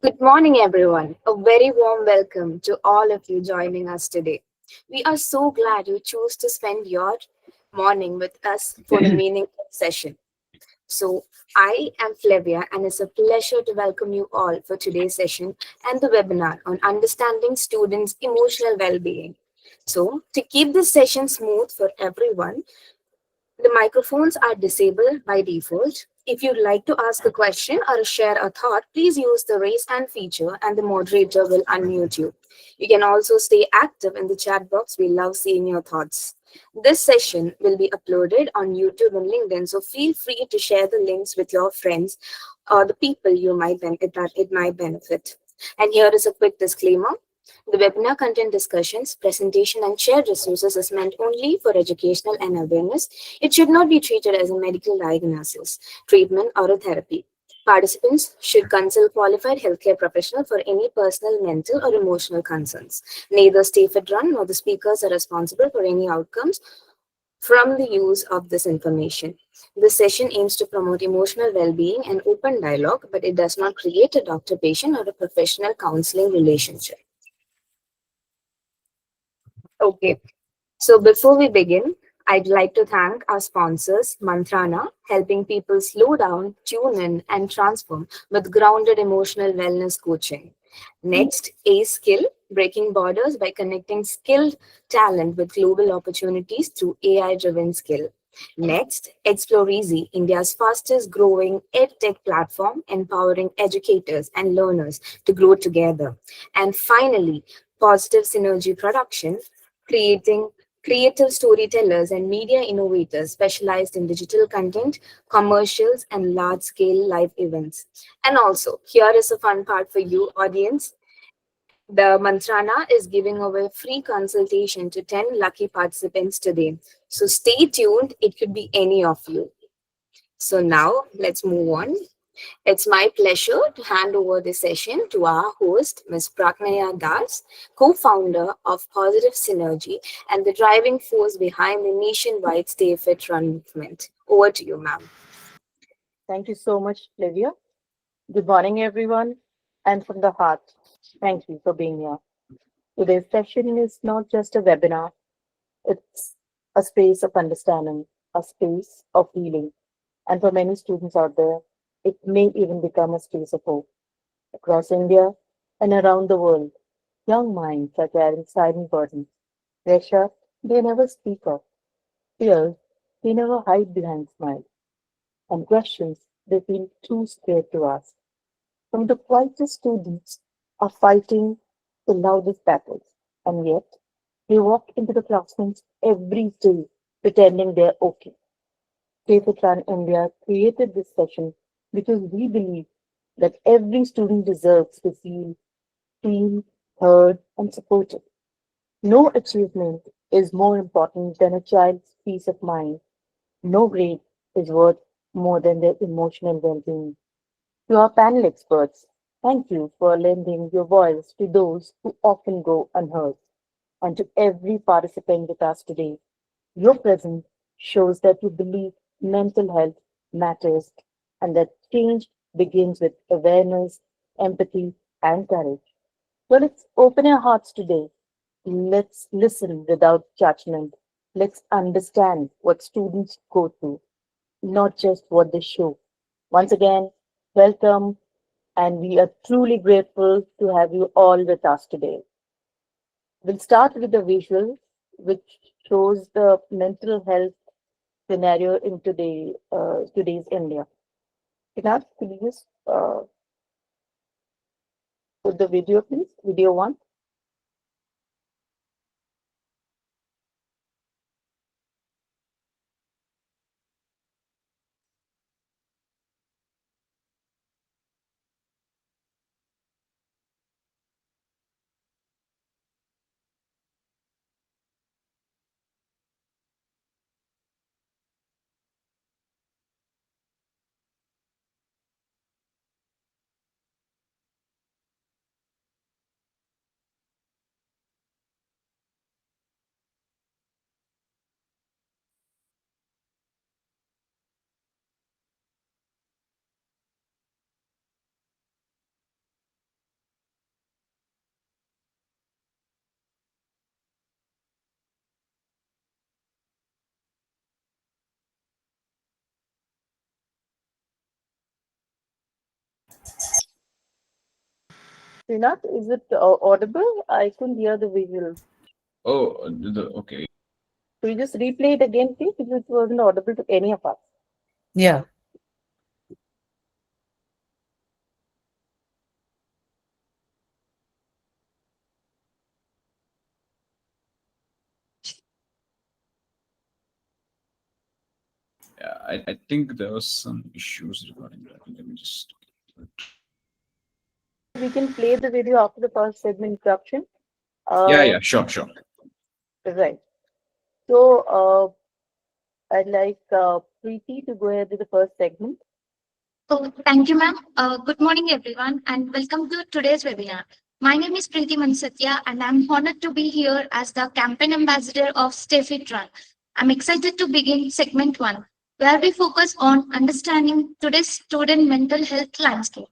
Good morning, everyone. A very warm welcome to all of you joining us today. We are so glad you chose to spend your morning with us for a meaningful session. So, I am Flavia, and it's a pleasure to welcome you all for today's session and the webinar on understanding students' emotional well being. So, to keep this session smooth for everyone, the microphones are disabled by default. If you'd like to ask a question or share a thought, please use the raise hand feature and the moderator will unmute you. You can also stay active in the chat box. We love seeing your thoughts. This session will be uploaded on YouTube and LinkedIn, so feel free to share the links with your friends or the people that it might benefit. And here is a quick disclaimer. The webinar content discussions, presentation, and shared resources is meant only for educational and awareness. It should not be treated as a medical diagnosis, treatment, or a therapy. Participants should consult qualified healthcare professional for any personal, mental, or emotional concerns. Neither Stay-Fit-Run nor the speakers are responsible for any outcomes from the use of this information. This session aims to promote emotional well-being and open dialogue, but it does not create a doctor-patient or a professional counseling relationship. Okay, so before we begin, I'd like to thank our sponsors, Mantrana, helping people slow down, tune in, and transform with grounded emotional wellness coaching. Next, A Skill, breaking borders by connecting skilled talent with global opportunities through AI-driven skill. Next, Explore Easy, India's fastest growing edtech platform, empowering educators and learners to grow together. And finally, Positive Synergy Production, creating creative storytellers and media innovators specialized in digital content, commercials, and large scale live events. And also, here is a fun part for you, audience. The Mantrana is giving away free consultation to 10 lucky participants today. So stay tuned, it could be any of you. So now let's move on. It's my pleasure to hand over the session to our host, Ms. Praknaya Das, co-founder of Positive Synergy and the driving force behind the nationwide Stay Fit Run movement. Over to you, ma'am. Thank you so much, Livia. Good morning, everyone. And from the heart, thank you for being here. Today's session is not just a webinar, it's a space of understanding, a space of healing. And for many students out there, it may even become a space of hope. Across India and around the world, young minds are carrying silent burdens, pressure they never speak of, fears they never hide behind smiles, and questions they feel too scared to ask. Some of the quietest students are fighting the loudest battles, and yet they walk into the classrooms every day pretending they're okay. Plan India created this session because we believe that every student deserves to feel seen, heard, and supported. No achievement is more important than a child's peace of mind. No grade is worth more than their emotional well being. To our panel experts, thank you for lending your voice to those who often go unheard. And to every participant with us today, your presence shows that you believe mental health matters and that change begins with awareness, empathy, and courage. So let's open our hearts today. Let's listen without judgment. Let's understand what students go through, not just what they show. Once again, welcome, and we are truly grateful to have you all with us today. We'll start with the visual, which shows the mental health scenario in today's India. Can could you just put the video, please? Video one. Srinath, is it audible? I couldn't hear the visuals. Oh, okay. Could you just replay it again, please? Because it wasn't audible to any of us. Yeah. Yeah, I think there was some issues regarding that. Let me just. We can play the video after the first segment introduction. Yeah, Uh, yeah, sure, sure. right. So, I'd like Preeti to go ahead with the first segment. Oh, thank you, ma'am. Good morning, everyone, and welcome to today's webinar. My name is Preeti Mansatya, and I'm honored to be here as the campaign ambassador of Stay Fit Run. I'm excited to begin segment one, where we focus on understanding today's student mental health landscape.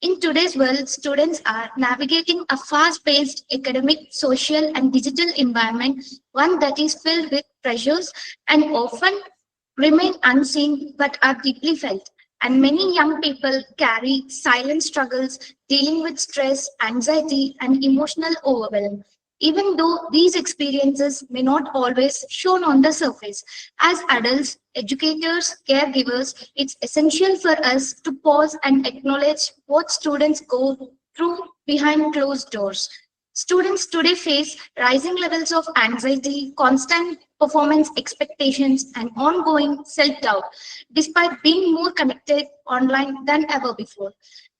In today's world, students are navigating a fast paced academic, social, and digital environment, one that is filled with pressures and often remain unseen but are deeply felt. And many young people carry silent struggles dealing with stress, anxiety, and emotional overwhelm. Even though these experiences may not always shown on the surface, as adults, educators, caregivers, it's essential for us to pause and acknowledge what students go through behind closed doors. Students today face rising levels of anxiety, constant performance expectations, and ongoing self doubt, despite being more connected online than ever before.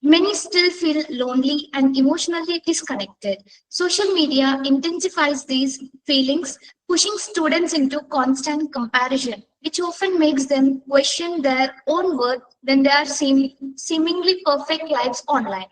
Many still feel lonely and emotionally disconnected. Social media intensifies these feelings, pushing students into constant comparison, which often makes them question their own worth when they are seemingly perfect lives online.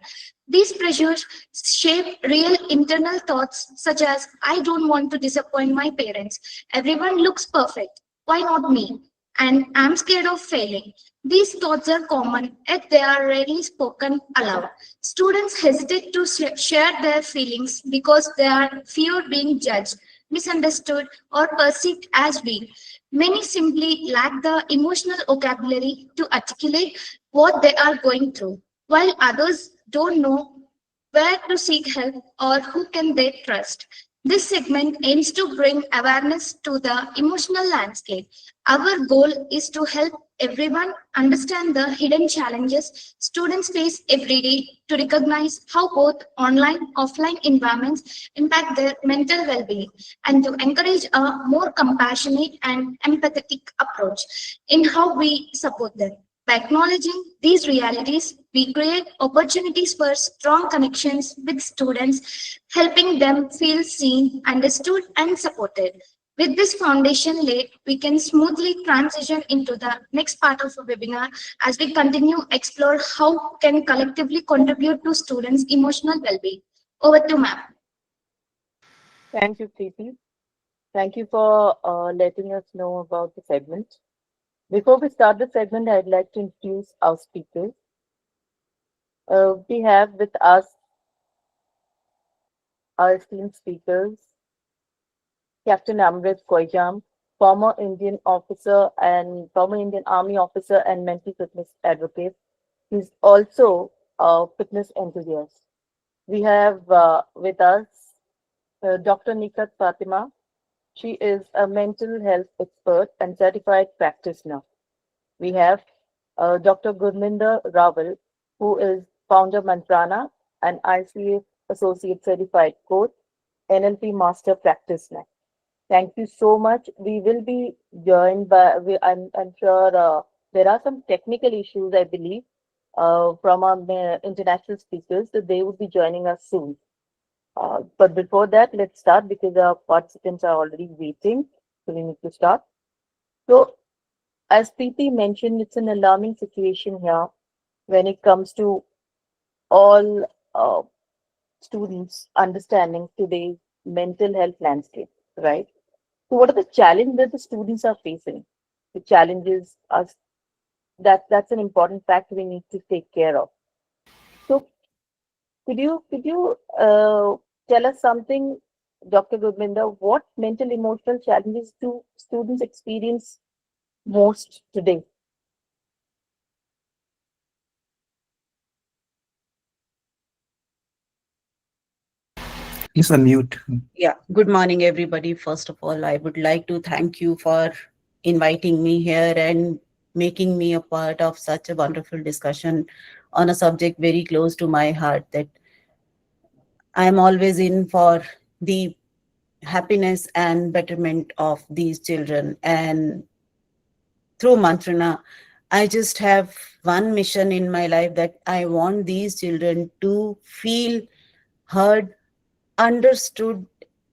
These pressures shape real internal thoughts such as, I don't want to disappoint my parents. Everyone looks perfect. Why not me? And I'm scared of failing. These thoughts are common, yet they are rarely spoken aloud. Students hesitate to share their feelings because they are fear being judged, misunderstood, or perceived as weak. Many simply lack the emotional vocabulary to articulate what they are going through, while others don't know where to seek help or who can they trust. This segment aims to bring awareness to the emotional landscape. Our goal is to help everyone understand the hidden challenges students face every day, to recognize how both online offline environments impact their mental well-being, and to encourage a more compassionate and empathetic approach in how we support them. By acknowledging these realities, we create opportunities for strong connections with students, helping them feel seen, understood, and supported. With this foundation laid, we can smoothly transition into the next part of the webinar as we continue explore how can collectively contribute to students' emotional well-being. Over to ma'am. Thank you, Preeti. Thank you for letting us know about the segment. Before we start the segment, I'd like to introduce our speakers. We have with us our esteemed speakers, Captain Amrit Koijam, former Indian Army officer and mental fitness advocate. He's also a fitness enthusiast. We have with us Dr. Nikat Fatima. She is a mental health expert and certified practitioner. We have Dr. Gurminder Rawal, who is founder Mantrana and ICF Associate Certified Coach, NLP Master Practitioner. Thank you so much. We will be joined by, I'm sure there are some technical issues, I believe, from our international speakers, so they will be joining us soon. But before that, let's start because our participants are already waiting. So we need to start. So, as Preeti mentioned, it's an alarming situation here when it comes to all students understanding today's mental health landscape, right? So, what are the challenges that the students are facing? The challenges are that's an important fact we need to take care of. So, could you tell us something, Dr. Gurminder? What mental emotional challenges do students experience most today? Please unmute. Yeah, good morning, everybody. First of all, I would like to thank you for inviting me here and making me a part of such a wonderful discussion on a subject very close to my heart that I'm always in for the happiness and betterment of these children. And through Mantrana, I just have one mission in my life that I want these children to feel heard, understood,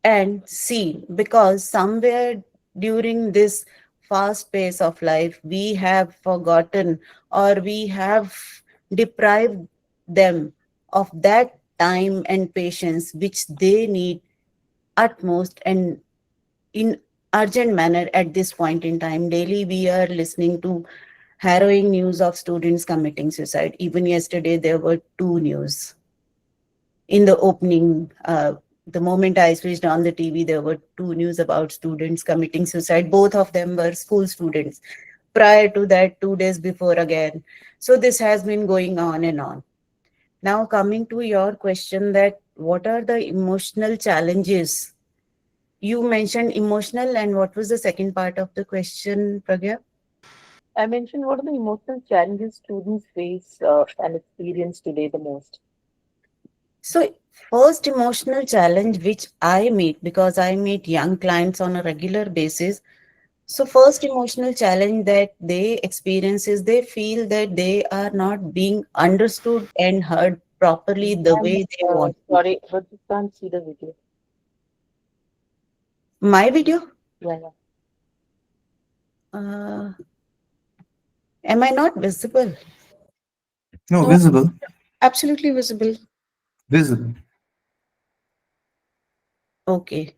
and seen, because somewhere during this fast pace of life we have forgotten, or we have deprived them of that time and patience which they need utmost and in urgent manner at this point in time. Daily we are listening to harrowing news of students committing suicide. Even yesterday there were two news in the opening. The moment I switched on the TV, there were two news about students committing suicide. Both of them were school students. Prior to that, 2 days before again. So this has been going on and on. Now, coming to your question, that what are the emotional challenges? You mentioned emotional, and what was the second part of the question, Pragya? I mentioned what are the emotional challenges students face and experience today the most. So, first emotional challenge which I meet, because I meet young clients on a regular basis. So, first emotional challenge that they experience is they feel that they are not being understood and heard properly the And way they want to. sorry, but you can't see the video. My video? Yeah, yeah. Uh, am I not visible? No, No, visible. absolutely visible. Visible. Okay.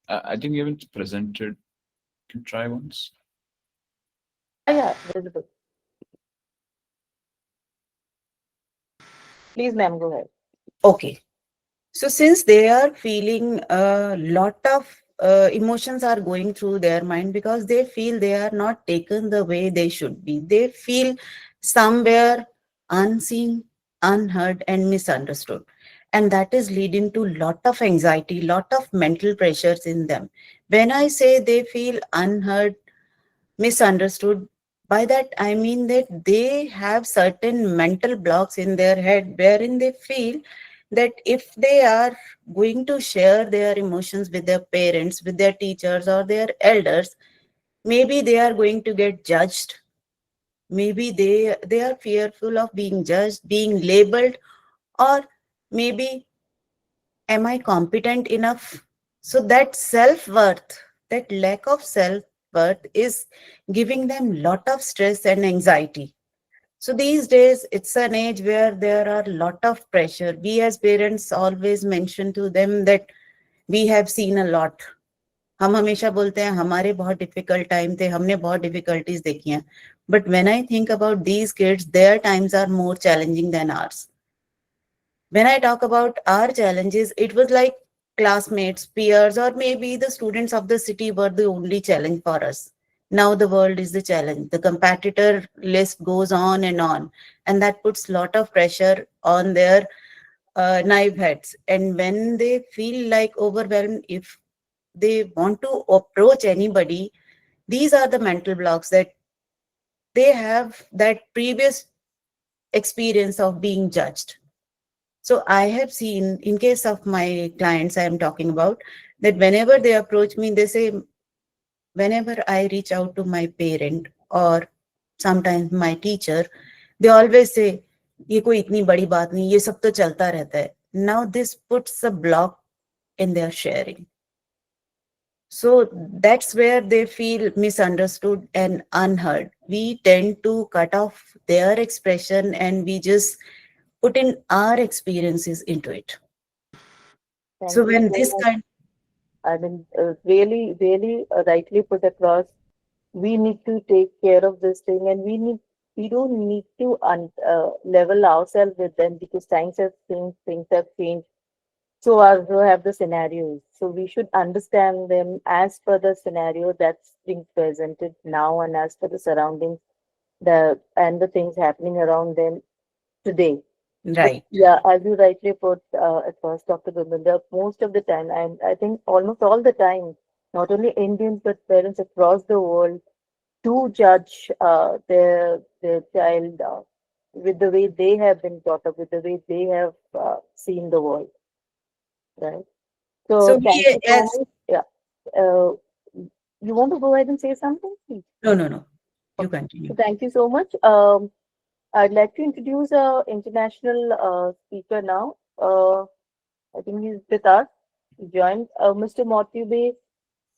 I think you haven't presented. Can try once. Yeah, yeah, visible. Please, ma'am, go ahead. Okay. So, since they are feeling a lot of emotions are going through their mind, because they feel they are not taken the way they should be, they feel somewhere unseen, unheard, and misunderstood. And that is leading to lot of anxiety, lot of mental pressures in them. When I say they feel unheard, misunderstood, by that I mean that they have certain mental blocks in their head wherein they feel that if they are going to share their emotions with their parents, with their teachers, or their elders, maybe they are going to get judged. Maybe they are fearful of being judged, being labeled, or maybe, am I competent enough? So that self-worth, that lack of self-worth is giving them lot of stress and anxiety. So these days it's an age where there are lot of pressure. We as parents always mention to them that we have seen a lot. हम हमेशा बोलते हैं हमारे बहुत difficult time थे, हमने बहुत difficulties देखी हैं. But when I think about these kids, their times are more challenging than ours. When I talk about our challenges, it was like classmates, peers, or maybe the students of the city were the only challenge for us. Now the world is the challenge. The competitor list goes on, and that puts lot of pressure on their knife heads. And when they feel like overwhelmed, if they want to approach anybody, these are the mental blocks that they have that previous experience of being judged. So I have seen, in case of my clients I am talking about, that whenever they approach me, they say, whenever I reach out to my parent or sometimes my teacher, they always say, ये कोई इतनी बड़ी बात नहीं, ये सब तो चलता रहता है. Now this puts a block in their sharing. So that's where they feel misunderstood and unheard. We tend to cut off their expression and we just put in our experiences into it. So Thank you when so this much. kind, I mean, really, really rightly put across. We need to take care of this thing, and we don't need to level ourselves with them because times have changed, things have changed. So also have the scenarios. So we should understand them as per the scenario that's being presented now, and as per the surroundings, the things happening around them today. But Right. yeah, as you rightly put at first, Dr. Gurminder, most of the time, and I think almost all the time, not only Indians but parents across the world do judge their child with the way they have been brought up, with the way they have seen the world, right? So So thank we you so as much. Yeah. Uh, you want to go ahead and say something, please? no, no, no. You Okay. continue. So thank you so much. I'd like to introduce a international speaker now. I think he's with us. He joined Mr. Motube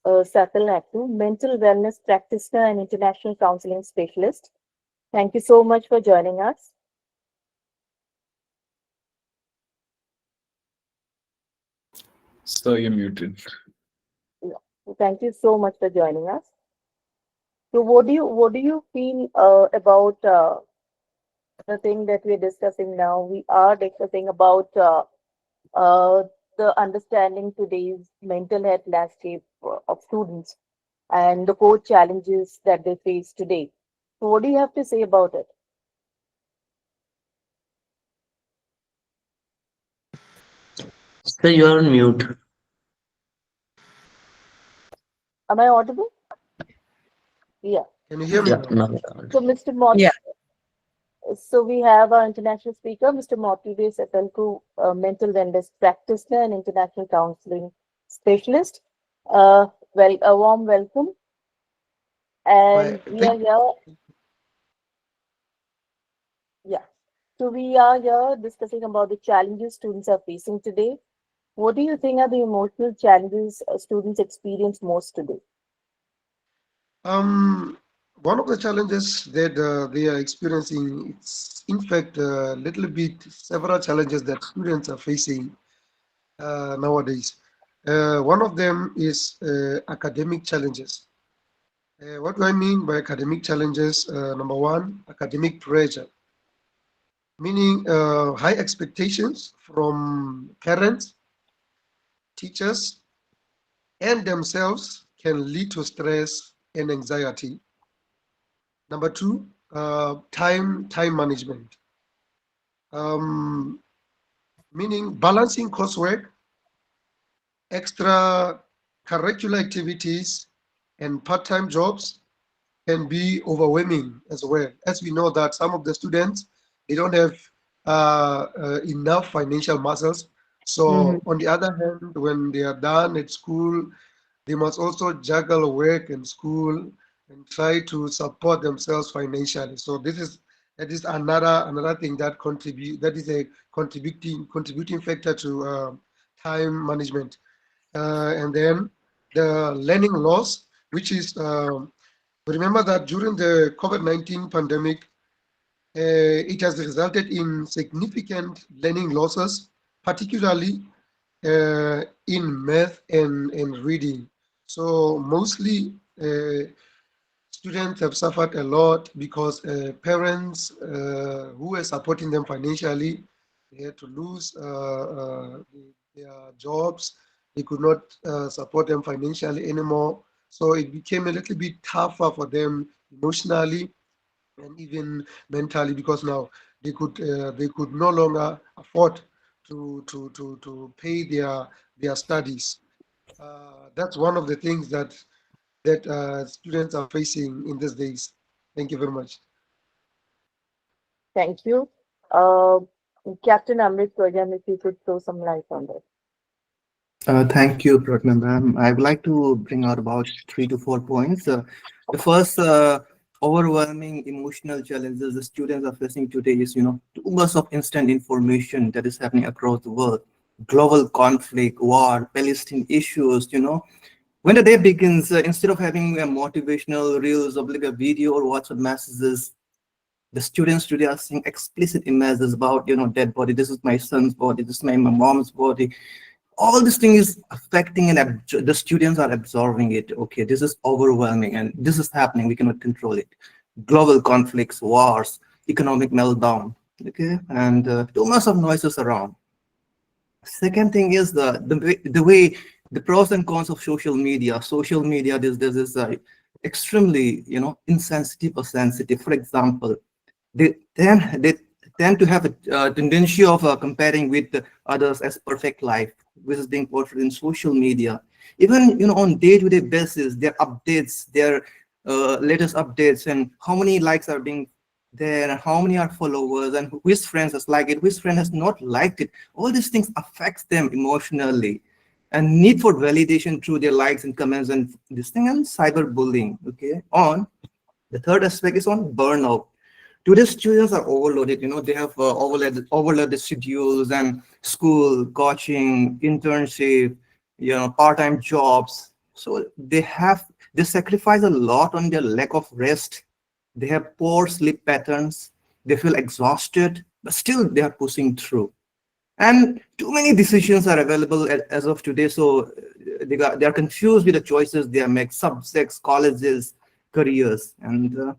Sakalnatu, mental wellness practitioner and international counseling specialist. Thank you so much for joining us. So you're muted. Yeah. So thank you so much for joining us. So, what do you feel about the thing that we're discussing now? We are discussing about uh, the understanding today's mental health landscape of students and the core challenges that they face today. So, what do you have to say about it? So you are on mute. Am I audible? Yeah. Can you hear me Yeah, now? now it's on. So, Mr. Mot, Yeah. so we have our international speaker, Mr. Motive Setelku, mental wellness practitioner and international counseling specialist. Well, a warm welcome. My And we are thank here, yeah. So we are here discussing about the challenges students are facing today. What do you think are the emotional challenges students experience most today? um one of the challenges that they are experiencing, it's in fact a little bit several challenges that students are facing nowadays. One of them is academic challenges. What do I mean by academic challenges? Number one, academic pressure, meaning high expectations from parents, teachers, and themselves can lead to stress and anxiety. Number two, time management, um, meaning balancing coursework, extra curricular activities, and part-time jobs can be overwhelming as well. As we know that some of the students, they don't have enough financial muscles. Mhm. So on the other hand, when they are done at school, they must also juggle work and school and try to support themselves financially. So this is that is another thing that contribute that is a contributing factor to time management. And then the learning loss, which is remember that during the COVID-19 pandemic, it has resulted in significant learning losses, particularly in math and reading. So mostly students have suffered a lot because parents who were supporting them financially, they had to lose their jobs. They could not support them financially anymore. So it became a little bit tougher for them emotionally and even mentally because now they could no longer afford to pay their studies. That's one of the things that students are facing in these days. Thank you very much. Thank you. Uh, Captain Amrit Koyam, if you could throw some light on that. Thank you, Pratna ma'am. I would like to bring out about 3 to 4 points. The first overwhelming emotional challenges the students are facing today is, too much of instant information that is happening across the world. Global conflict, war, Palestine issues, When the day begins, instead of having a motivational reels or like a video or WhatsApp messages, the students today are seeing explicit images about, dead body. This is my son's body. This is my mom's body. All this thing is affecting and the students are absorbing it. Okay, this is overwhelming and this is happening. We cannot control it. Global conflicts, wars, economic meltdown. Okay, and too much of noises around. Second thing is the way the pros and cons of social media. Social media, this is extremely insensitive or sensitive. For example, they tend to have a tendency of comparing with the others as perfect life, which is being portrayed in social media. Even on day-to-day basis, their updates, their latest updates, and how many likes are being there, and how many are followers, and which friends has liked it, which friend has not liked it. All these things affects them emotionally, and need for validation through their likes and comments and this thing, and cyberbullying. Okay, on the third aspect is on burnout. Today's students are overloaded. They have overloaded schedules and school, coaching, internship, part-time jobs. So they sacrifice a lot on their lack of rest. They have poor sleep patterns. They feel exhausted, but still they are pushing through. And too many decisions are available as of today. So they are confused with the choices they make, subjects, colleges, careers, and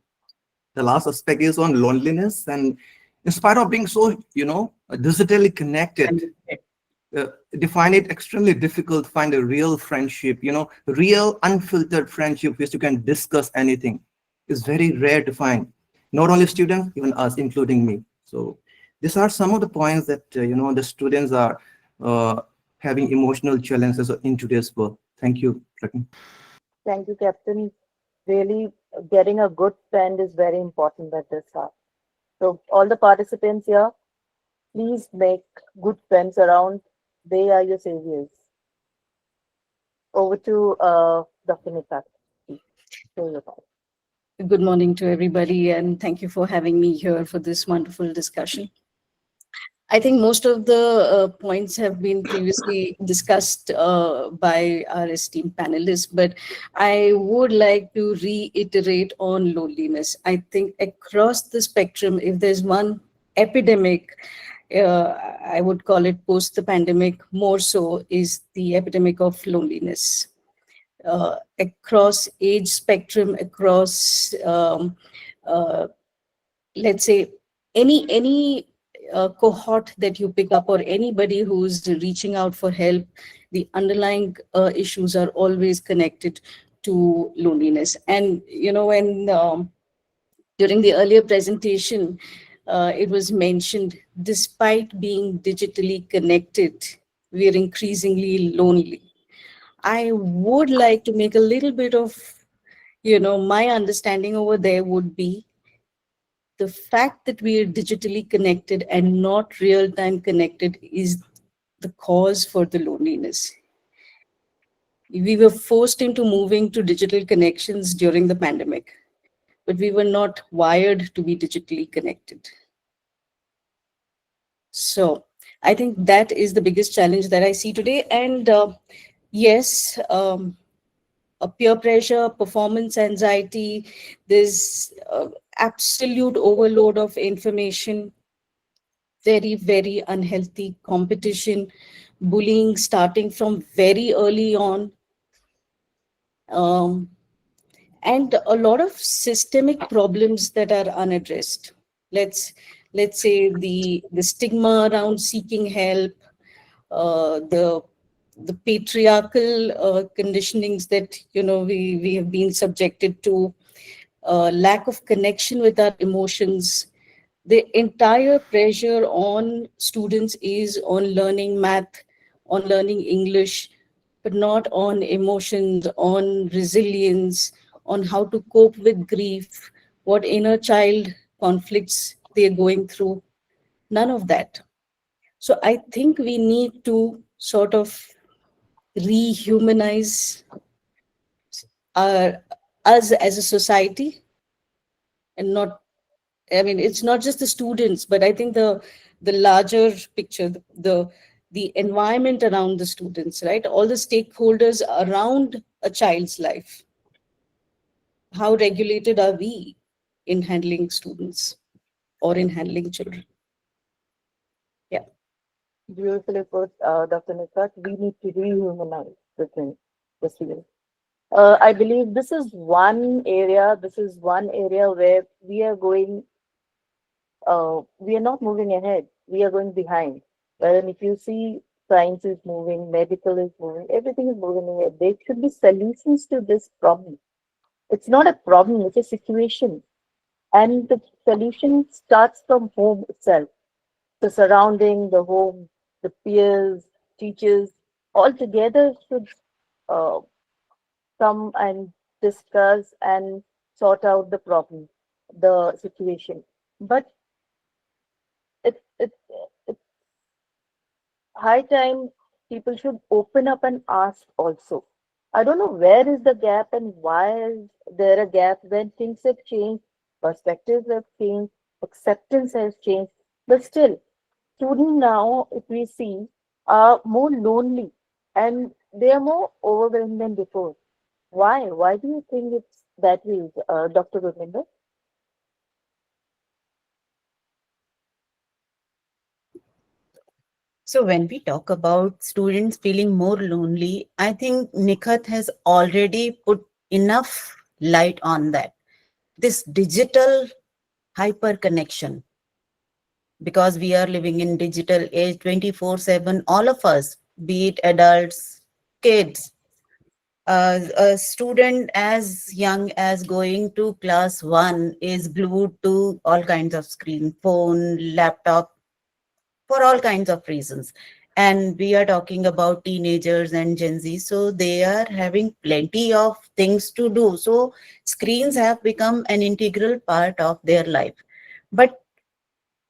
the last aspect is on loneliness. And in spite of being so, digitally connected, they find it extremely difficult to find a real friendship, real unfiltered friendship which you can discuss anything. Is very rare to find. Not only students, even us, including me. So these are some of the points that, the students are having emotional challenges in today's world. Thank you, Pratim. Thank you, Captain. Really, getting a good friend is very important at this hour. So, all the participants here, please make good friends around. They are your saviors. Over to Dr. Nikat. Please, show your part. Good morning to everybody, and thank you for having me here for this wonderful discussion. I think most of the points have been previously discussed by our esteemed panelists, but I would like to reiterate on loneliness. I think across the spectrum, if there's one epidemic, I would call it post the pandemic more so, is the epidemic of loneliness. Across age spectrum, across let's say any cohort that you pick up, or anybody who's reaching out for help, the underlying issues are always connected to loneliness. And when during the earlier presentation, it was mentioned, despite being digitally connected, we are increasingly lonely. I would like to make a little bit of, my understanding over there would be the fact that we are digitally connected and not real time connected is the cause for the loneliness. We were forced into moving to digital connections during the pandemic, but we were not wired to be digitally connected. So I think that is the biggest challenge that I see today. And yes, peer pressure, performance anxiety, there's absolute overload of information, very, very unhealthy competition, bullying starting from very early on, um, and a lot of systemic problems that are unaddressed. Let's let's say the stigma around seeking help, the patriarchal conditionings that we have been subjected to, lack of connection with our emotions. The entire pressure on students is on learning math, on learning English, but not on emotions, on resilience, on how to cope with grief, what inner child conflicts they're going through. None of that. So I think we need to sort of rehumanize our, us as a society, and not, I mean, it's not just the students, but I think the larger picture, the environment around the students, right? All the stakeholders around a child's life. How regulated are we in handling students or in handling children? Yeah. Beautifully put, Dr. Nikat. We need to rehumanize the thing, the students. I believe this is one area where we are not moving ahead. We are going behind. Whereas if you see, science is moving, medical is moving, everything is moving ahead. There should be solutions to this problem. It's not a problem, it's a situation. And the solution starts from home itself. The surrounding, the home, the peers, teachers, all together should uh, come and discuss and sort out the problem, the situation. But it's high time people should open up and ask also. I don't know where is the gap and why is there a gap when things have changed, perspectives have changed, acceptance has changed. But still, students now, if we see, are more lonely and they are more overwhelmed than before. Why? Why do you think it's that way, Dr. Gurminder? So when we talk about students feeling more lonely, I think Nikhat has already put enough light on that. This digital hyper connection, because we are living in digital age 24/7, all of us, be it adults, kids, a student as young as going to class 1 is glued to all kinds of screen, phone, laptop, for all kinds of reasons. And we are talking about teenagers and Gen Z, so they are having plenty of things to do. So screens have become an integral part of their life. But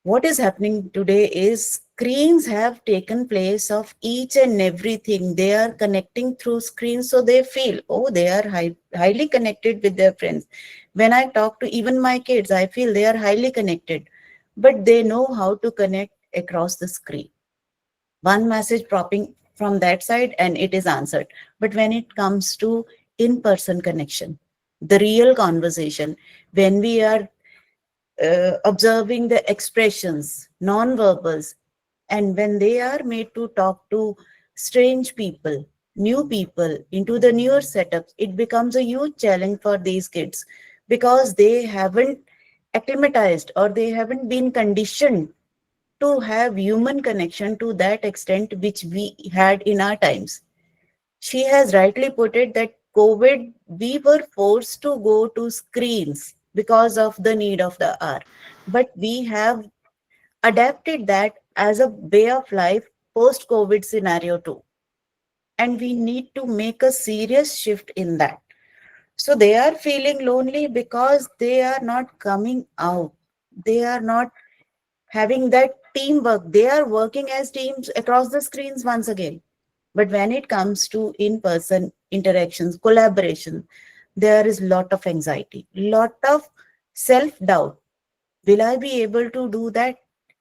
what is happening today is screens have taken place of each and everything. They are connecting through screens, so they feel, oh, they are highly connected with their friends. When I talk to even my kids, I feel they are highly connected, but they know how to connect across the screen. One message popping from that side and it is answered. But when it comes to in-person connection, the real conversation, when we are observing the expressions, non-verbals, and when they are made to talk to strange people, new people into the newer setups, it becomes a huge challenge for these kids because they haven't acclimatized or they haven't been conditioned to have human connection to that extent which we had in our times. She has rightly put it that COVID, we were forced to go to screens because of the need of the hour. But we have adapted that as a way of life post COVID scenario too. And we need to make a serious shift in that. So they are feeling lonely because they are not coming out. They are not having that teamwork. They are working as teams across the screens once again. But when it comes to in-person interactions, collaboration, there is lot of anxiety, lot of self-doubt. Will I be able to do that?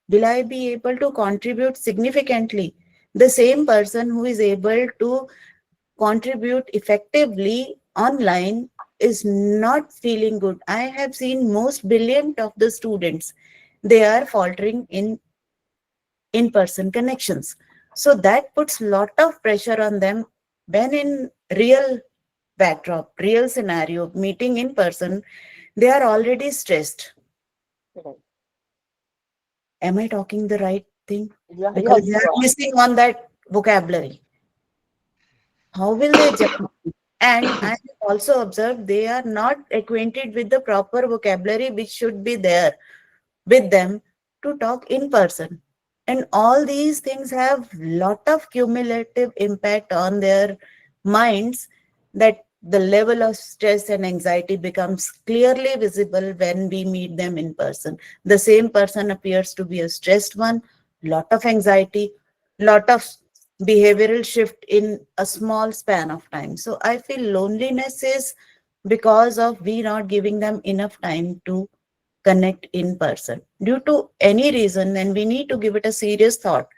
Will I be able to contribute significantly? The same person who is able to contribute effectively online is not feeling good. I have seen most brilliant of the students, they are faltering in in-person connections. So that puts lot of pressure on them when in real backdrop, real scenario, meeting in person, they are already stressed. Right. Am I talking the right thing? Yeah, yeah, Because they you are are. missing on that vocabulary. How will they judge? And I have also observed they are not acquainted with the proper vocabulary which should be there with them to talk in person. And all these things have lot of cumulative impact on their minds, that the level of stress and anxiety becomes clearly visible when we meet them in person. The same person appears to be a stressed one, lot of anxiety, lot of behavioral shift in a small span of time. So I feel loneliness is because of we not giving them enough time to connect in person due to any reason. Then we need to give it a serious thought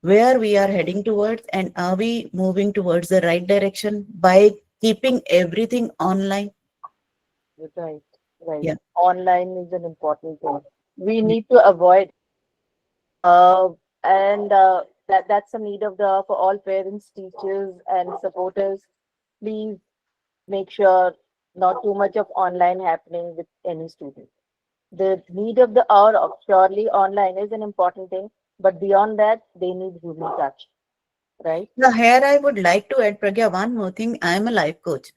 where we are heading towards, and are we moving towards the right direction by keeping everything online. Right, right. Yeah. Online is an important thing. We need to avoid, uh, and that's a need of the for all parents, teachers, and supporters. Please make sure not too much of online happening with any student. The need of the hour of surely online is an important thing, but beyond that, they need human touch, right? Now here I would like to add, Pragya, one more thing. I am a life coach.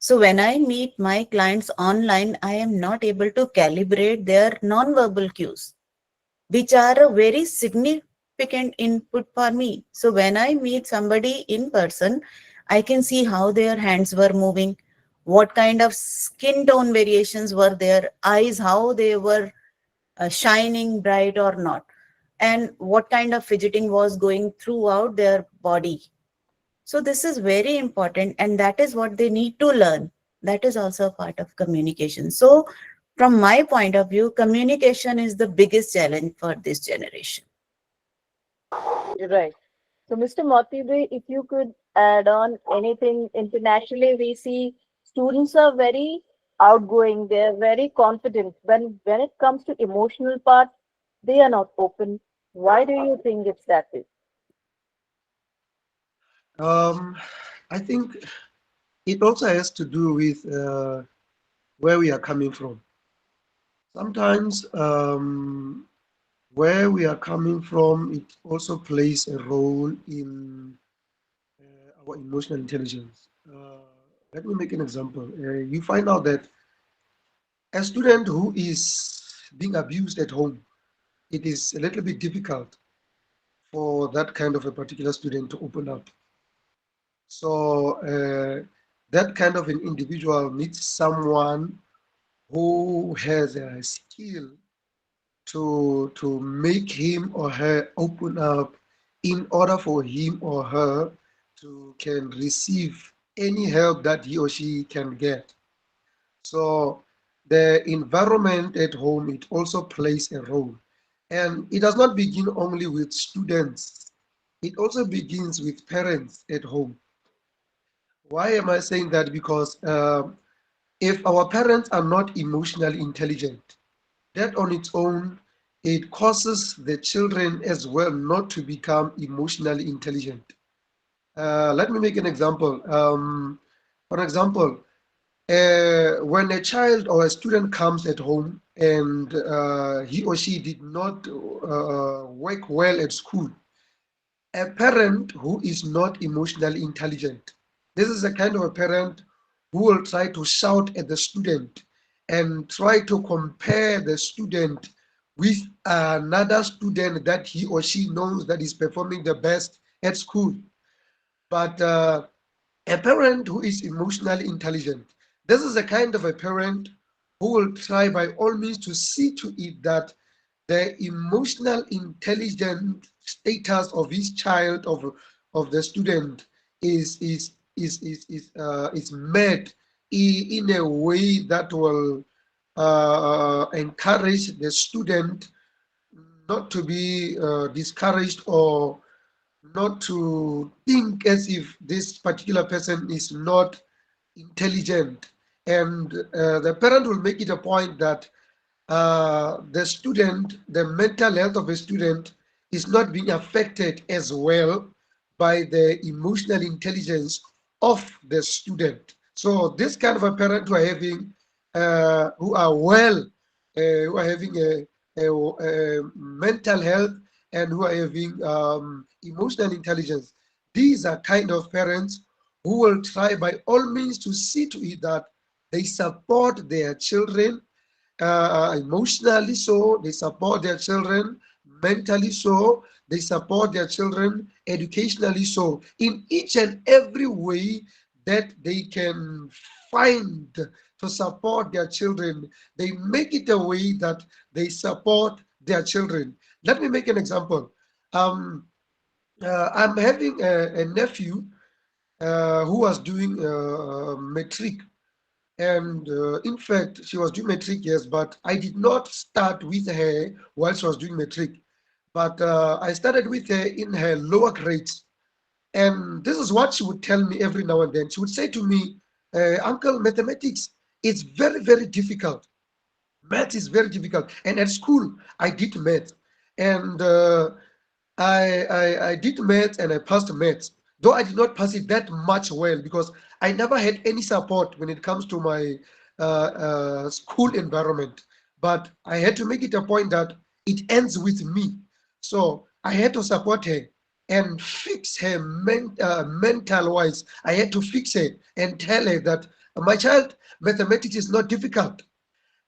So when I meet my clients online, I am not able to calibrate their nonverbal cues, which are a very significant input for me. So when I meet somebody in person, I can see how their hands were moving, what kind of skin tone variations were there, eyes, how they were shining bright or not, and what kind of fidgeting was going throughout their body. So this is very important, and that is what they need to learn. That is also a part of communication. So from my point of view, communication is the biggest challenge for this generation. You're right. So, Mr. Motibe, if you could add on anything internationally, we see students are very outgoing, they're very confident. When it comes to emotional part, they are not open. Why do you think it's that way? Um, I think it also has to do with where we are coming from. Sometimes where we are coming from, it also plays a role in our emotional intelligence. Let me make an example. You find out that a student who is being abused at home, it is a little bit difficult for that kind of a particular student to open up. So that kind of an individual needs someone who has a skill to make him or her open up in order for him or her to can receive any help that he or she can get. So the environment at home, it also plays a role. And it does not begin only with students. It also begins with parents at home. Why am I saying that? Because if our parents are not emotionally intelligent, that on its own, it causes the children as well not to become emotionally intelligent. Let me make an example. For example, when a child or a student comes at home and he or she did not work well at school, a parent who is not emotionally intelligent, this is a kind of a parent who will try to shout at the student and try to compare the student with another student that he or she knows that is performing the best at school. But a parent who is emotionally intelligent, this is a kind of a parent who will try by all means to see to it that the emotional intelligent status of his child, of the student, is met in a way that will encourage the student not to be discouraged, or not to think as if this particular person is not intelligent. And the parent will make it a point that the student, the mental health of a student is not being affected as well by the emotional intelligence of the student. So this kind of a parent who are having, who are well, who are having a mental health, and who are having emotional intelligence, these are kind of parents who will try by all means to see to it that they support their children emotionally, so they support their children mentally, so they support their children educationally, so in each and every way that they can find to support their children, they make it a way that they support their children. Let me make an example. um, I'm having a nephew who was doing matric, and in fact, she was doing matric, yes, but I did not start with her while she was doing matric. But I started with her in her lower grades. And this is what she would tell me every now and then. She would say to me, Uncle, mathematics, it's very, very difficult. Math is very difficult. And at school, I did math. And I did maths and I passed maths, though I did not pass it that much well because I never had any support when it comes to my school environment. But I had to make it a point that it ends with me. So I had to support her and fix her mental wise. I had to fix her and tell her that My child, mathematics is not difficult.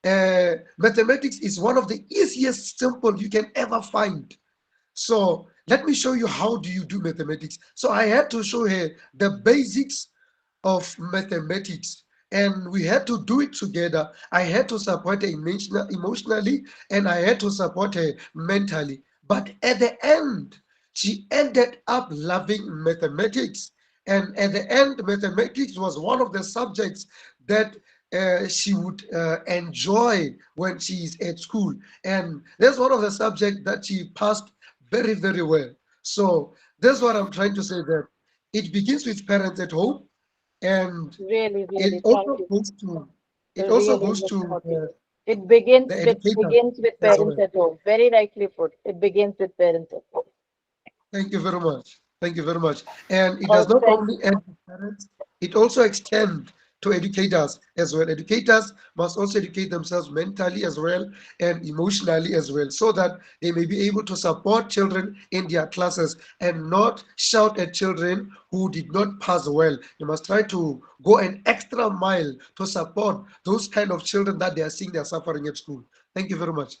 Mathematics is one of the easiest simple you can ever find. So let me show you how do you do mathematics. So I had to show her the basics of mathematics, and we had to do it together. I had to support her emotionally, and I had to support her mentally. But at the end, she ended up loving mathematics. And at the end, mathematics was one of the subjects that she would enjoy when she is at school. And that's one of the subjects that she passed very, very well. So that's what I'm trying to say, that it begins with parents at home, and Really, it really, thank also you. goes to it also Really goes well to thought. It begins the with educator begins with as parents well. at home. Very rightly put. It begins with parents at home. Thank you very much. Thank you very much. And it does Oh, not thank only end with parents, it also extends to educators as well. Educators must also educate themselves mentally as well and emotionally as well, so that they may be able to support children in their classes and not shout at children who did not pass well. You must try to go an extra mile to support those kind of children that they are seeing they are suffering at school. Thank you very much.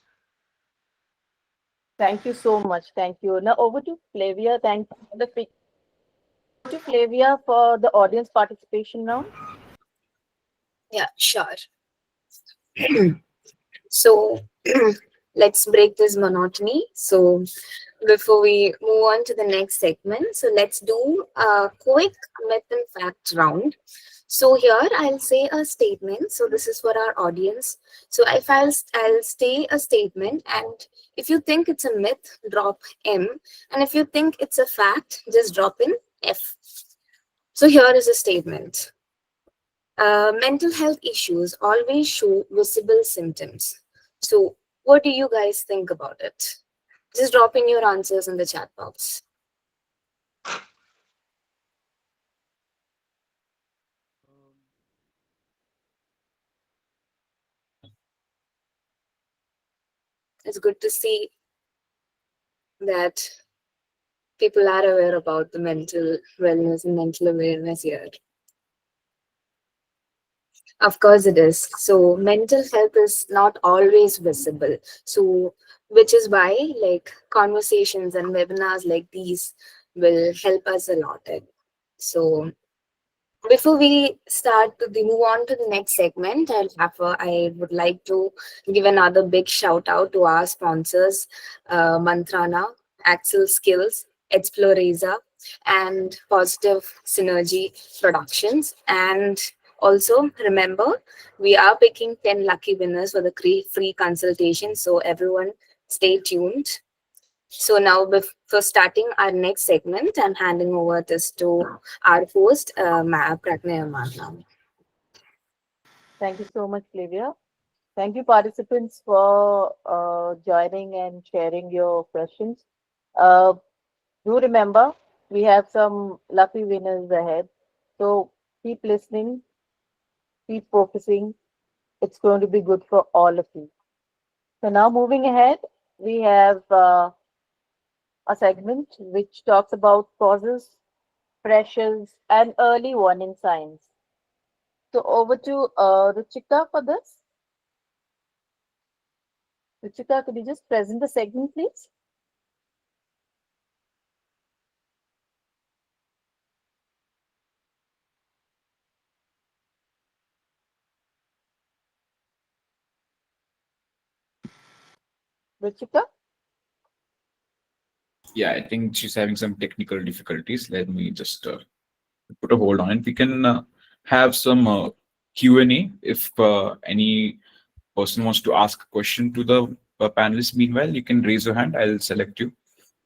thank you so much. Thank you. Now over to Flavia. Thank you for the to Flavia for the audience participation round. Yeah, sure. So let's break this monotony. So before we move on to the next segment, so let's do a quick myth and fact round. So here I'll say a statement. So this is for our audience. So if I'll say a statement, and if you think it's a myth, drop M, and if you think it's a fact, just drop in F. So here is a statement. Mental health issues always show visible symptoms. So, what do you guys think about it? Just drop in your answers in the chat box. It's good to see that people are aware about the mental wellness and mental awareness here. Of course, it is. So, mental health is not always visible. So, which is why, like, conversations and webinars like these will help us a lot. So, before we start to move on to the next segment, I would like to give another big shout out to our sponsors, Mantrana, Axel Skills, Exploreza, and Positive Synergy Productions. And also remember, we are picking 10 lucky winners for the free consultation. So everyone, stay tuned. So now, before starting our next segment, I'm handing over this to our host, Pragnaya Manna. Thank you so much, Flavia. Thank you, participants, for joining and sharing your questions. Uh, do remember, we have some lucky winners ahead. So keep listening, keep focusing. It's going to be good for all of you. So now moving ahead, we have a segment which talks about causes, pressures, and early warning signs. So over to Ruchika for this. Ruchika, could you just present the segment, please? Ruchika? Yeah, I think she's having some technical difficulties. Let me just put a hold on it. We can have some Q&A if any person wants to ask a question to the panelists. Meanwhile, you can raise your hand. I'll select you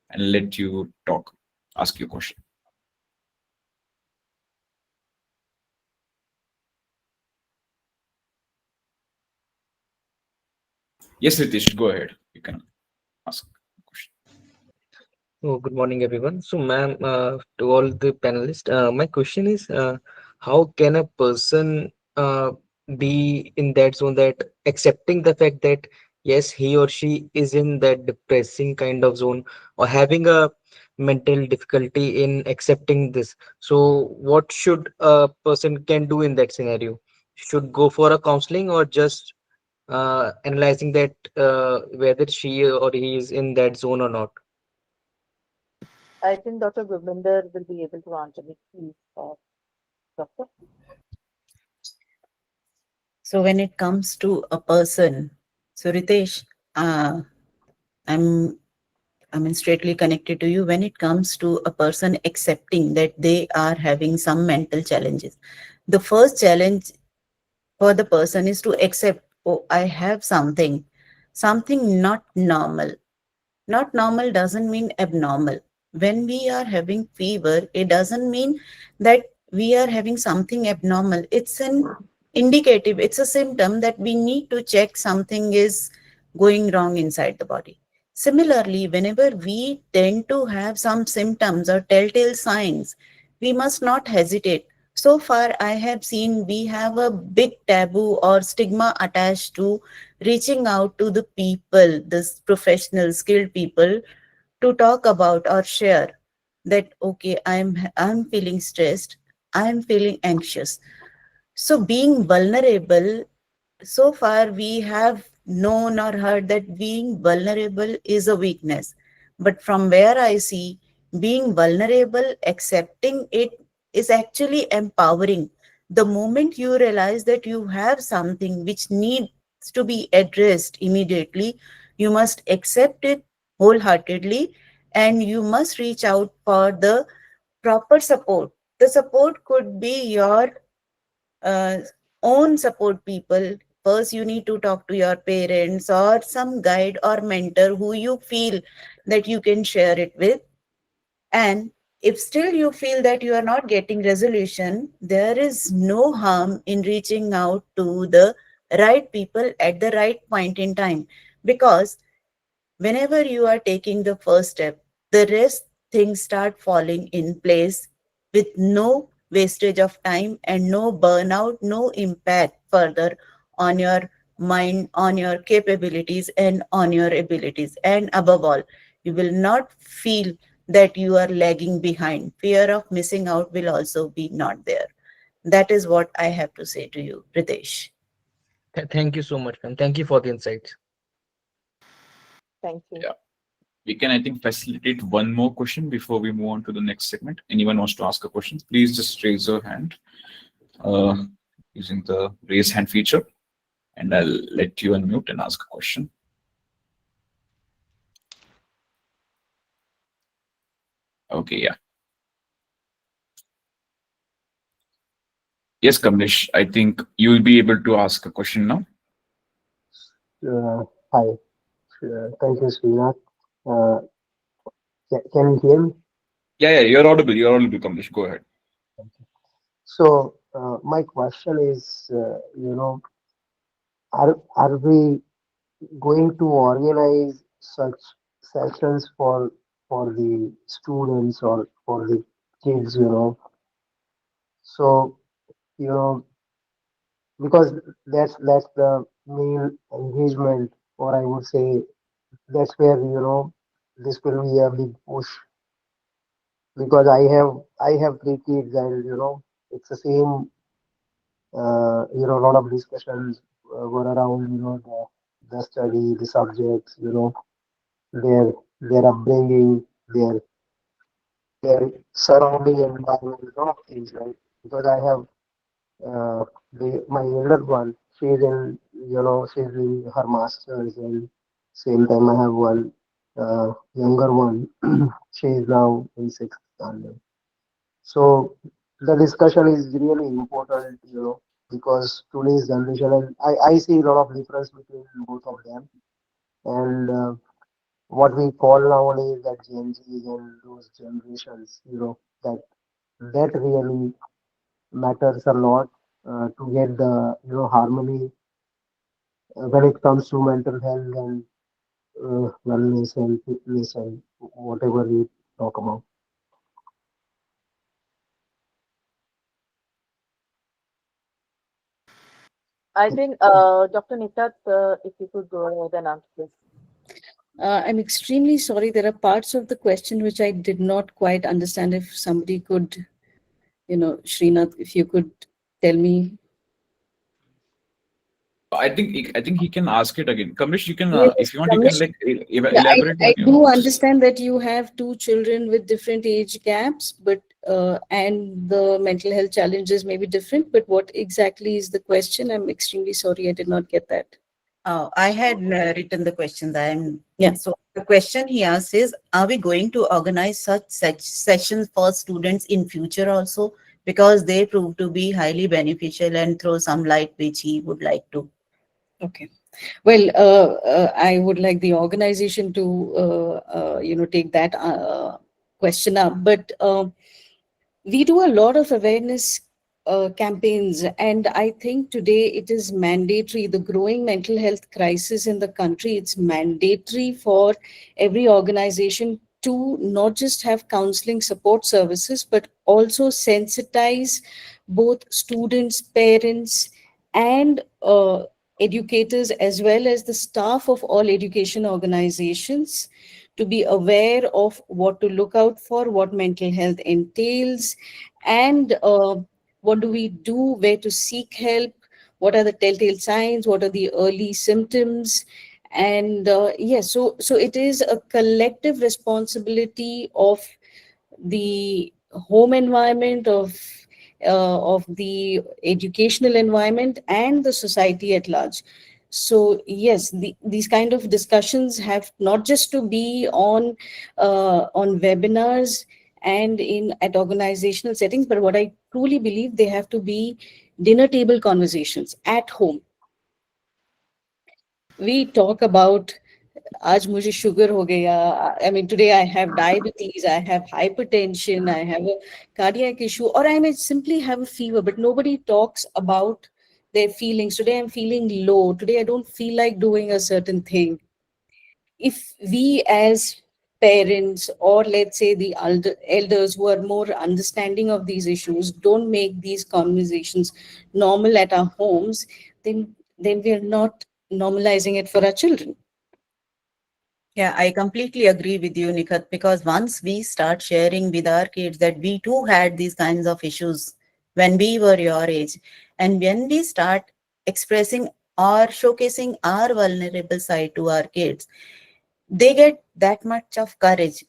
and let you talk, ask your question. Yes, Ritesh, go ahead. You can ask a question. Oh, good morning, everyone. So, ma'am, to all the panelists, my question is, how can a person be in that zone, that accepting the fact that yes, he or she is in that depressing kind of zone, or having a mental difficulty in accepting this. So, what should a person can do in that scenario? should go for a counseling, or just analyzing that whether she or he is in that zone or not? I think Dr. Gurvinder will be able to answer it, please, doctor. So when it comes to a person, so Ritesh, uh, I'm straightly connected to you. When it comes to a person accepting that they are having some mental challenges, the first challenge for the person is to accept, oh, I have something not normal. Not normal doesn't mean abnormal. When we are having fever, it doesn't mean that we are having something abnormal. It's an indicative, it's a symptom that we need to check something is going wrong inside the body. Similarly, whenever we tend to have some symptoms or telltale signs, we must not hesitate. So far, I have seen we have a big taboo or stigma attached to reaching out to the people, this professional, skilled people, to talk about or share that, okay, I'm feeling stressed, I'm feeling anxious. So being vulnerable, so far we have known or heard that being vulnerable is a weakness. But from where I see, being vulnerable, accepting it, is actually empowering. The moment you realize that you have something which needs to be addressed immediately, you must accept it wholeheartedly, and you must reach out for the proper support. The support could be your uh, own support people. First, you need to talk to your parents or some guide or mentor who you feel that you can share it with. And if still you feel that you are not getting resolution, there is no harm in reaching out to the right people at the right point in time. Because whenever you are taking the first step, the rest things start falling in place with no wastage of time and no burnout, no impact further on your mind, on your capabilities, and on your abilities. And above all, you will not feel that you are lagging behind. Fear of missing out will also be not there. That is what I have to say to you, Ritesh. Thank you so much, ma'am. Thank you for the insights. Thank you. Yeah. We can, I think, facilitate one more question before we move on to the next segment. Anyone wants to ask a question, please just raise your hand uh, using the raise hand feature, and I'll let you unmute and ask a question. Okay, yeah. Yes, Kamlesh, I think you will be able to ask a question now. Hi, thank you, Srinath. Uh, can you hear me? Yeah, yeah, you're audible. You're audible, Kamlesh. Go ahead. So, my question is, are we going to organize such sessions for the students or for the kids? So you know because that's the main engagement, or I would say that's where this will be a big push because I have three kids and it's the same a lot of discussions were around the study, the subjects, their their upbringing, their surrounding environment, a lot of things, right? Because I have my elder one, she's doing her masters, and same time I have one younger one. She is now in sixth standard. So the discussion is really important, because today's generation, and I see a lot of difference between both of them. And what we call nowadays that Gen Zs and those generations, that really matters a lot to get the harmony when it comes to mental health and wellness and fitness and whatever we talk about. I think, Dr. Nitat, if you could go ahead and answer this. I'm extremely sorry. There are parts of the question which I did not quite understand. If somebody could, Srinath, if you could tell me. I think he can ask it again. Kamlesh, you can if Yes, you want, you can Ramesh. like Yeah, elaborate I what you do want. Just understand that you have two children with different age gaps, but and the mental health challenges may be different. But what exactly is the question? I'm extremely sorry, I did not get that. I had written the questions. Yeah. So the question he asks is, are we going to organize such sessions for students in future also? Because they prove to be highly beneficial and throw some light which he would like to. Okay. Well, I would like the organization to, take that question up. But we do a lot of awareness campaigns, and I think today it is mandatory. The growing mental health crisis in the country, it's mandatory for every organization to not just have counseling support services, but also sensitize both students, parents, and educators, as well as the staff of all education organizations, to be aware of what to look out for, what mental health entails, and what do we do, where to seek help, what are the telltale signs, what are the early symptoms. And yes, so it is a collective responsibility of the home environment, of the educational environment, and the society at large. So yes, these kind of discussions have not just to be on webinars and in at organizational settings, but what I truly believe, they have to be dinner table conversations at home. We talk about, आज मुझे sugar हो गया, I mean today I have diabetes, I have hypertension, I have a cardiac issue, or I may simply have a fever, but nobody talks about their feelings. Today I'm feeling low, today I don't feel like doing a certain thing. If we as parents, or let's say the elders who are more understanding of these issues, don't make these conversations normal at our homes, then we're not normalizing it for our children. Yeah, I completely agree with you, Nikhat, because once we start sharing with our kids that we too had these kinds of issues when we were your age, and when we start expressing or showcasing our vulnerable side to our kids, they get that much of courage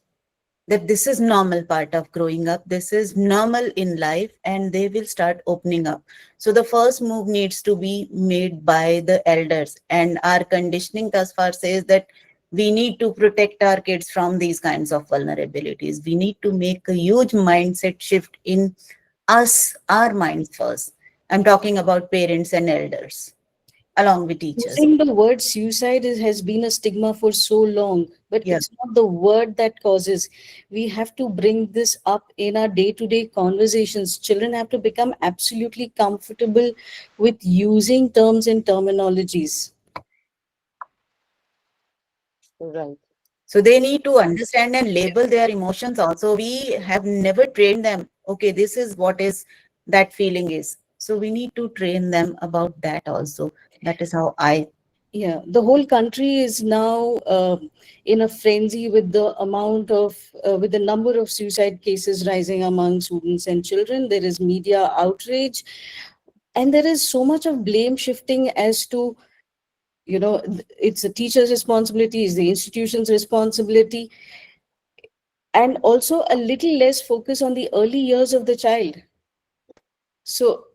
that this is normal part of growing up, this is normal in life, and they will start opening up. So the first move needs to be made by the elders, and our conditioning thus far says that we need to protect our kids from these kinds of vulnerabilities. We need to make a huge mindset shift in us, our minds first. I'm talking about parents and elders along with teachers. Using the word suicide has been a stigma for so long, but Yeah. it's not the word that causes. We have to bring this up in our day to day conversations. Children have to become absolutely comfortable with using terms and terminologies. Right. So they need to understand and label their emotions also. We have never trained them. Okay, this is what is that feeling is. So we need to train them about that also. That is how I. Yeah, the whole country is now in a frenzy with the with the number of suicide cases rising among students and children. There is media outrage, and there is so much of blame shifting as to, it's the teacher's responsibility, it's the institution's responsibility, and also a little less focus on the early years of the child. So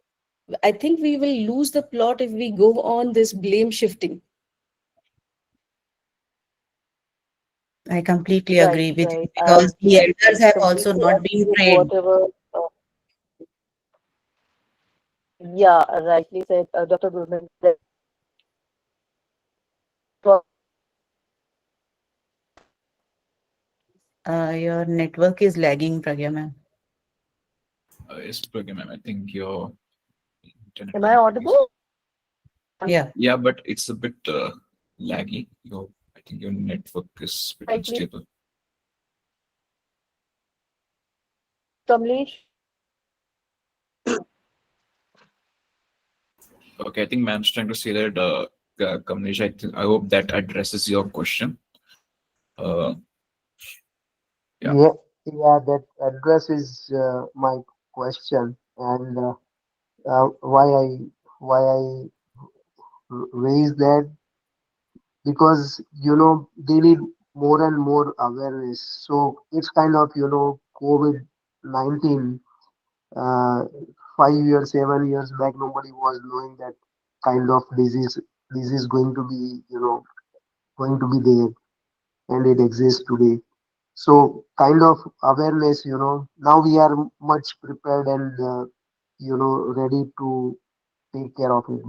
I think we will lose the plot if we go on this blame shifting. I completely Right, agree with you right. because the elders have also Completely not agree been with trained. whatever, yeah, rightly said, Dr. Gurman. Your network is lagging, Pragya ma'am. yes, Pragya ma'am. I think your internet Am I connectivity is. audible? Yeah. Yeah, but it's a bit laggy. I think your network is a bit Rightly, unstable. Kamlesh. Okay, I think ma'am's trying to say that, Kamlesh, I hope that addresses your question. Uh, yeah. Yeah, yeah, that addresses my question and why I ways that because they need more and more awareness. So it's kind of COVID-19. Uh, 5 years, 7 years back, nobody was knowing that kind of disease going to be going to be there, and it exists today. So kind of awareness, now we are much prepared and ready to take care of it.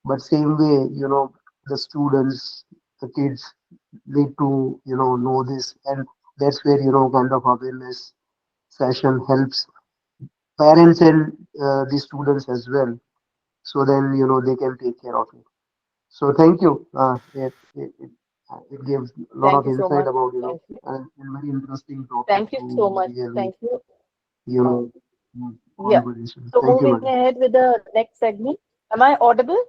But same way, the students, the kids need to know this, and that's where kind of awareness session helps parents and the students as well. So then they can take care of it. So thank you. It gives a lot Thank of you so insight much. about Thank you. and very interesting topic Thank you so to much. really Thank you. you know Yeah. conversation. So Thank you, moving madam. ahead with the next segment. Am I audible?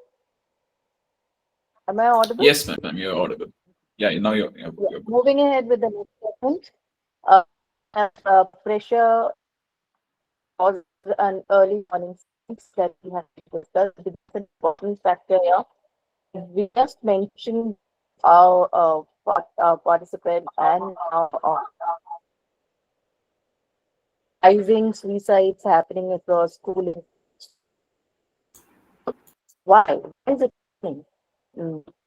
Am I audible? Yes, ma'am, you're audible. Yeah, now Yeah. you're good. Moving ahead with the next segment. As pressure causes an early warning signs that we have discussed. It's an important factor here. We just mentioned our participant and rising suicides happening across schooling. Why? Why is it happening?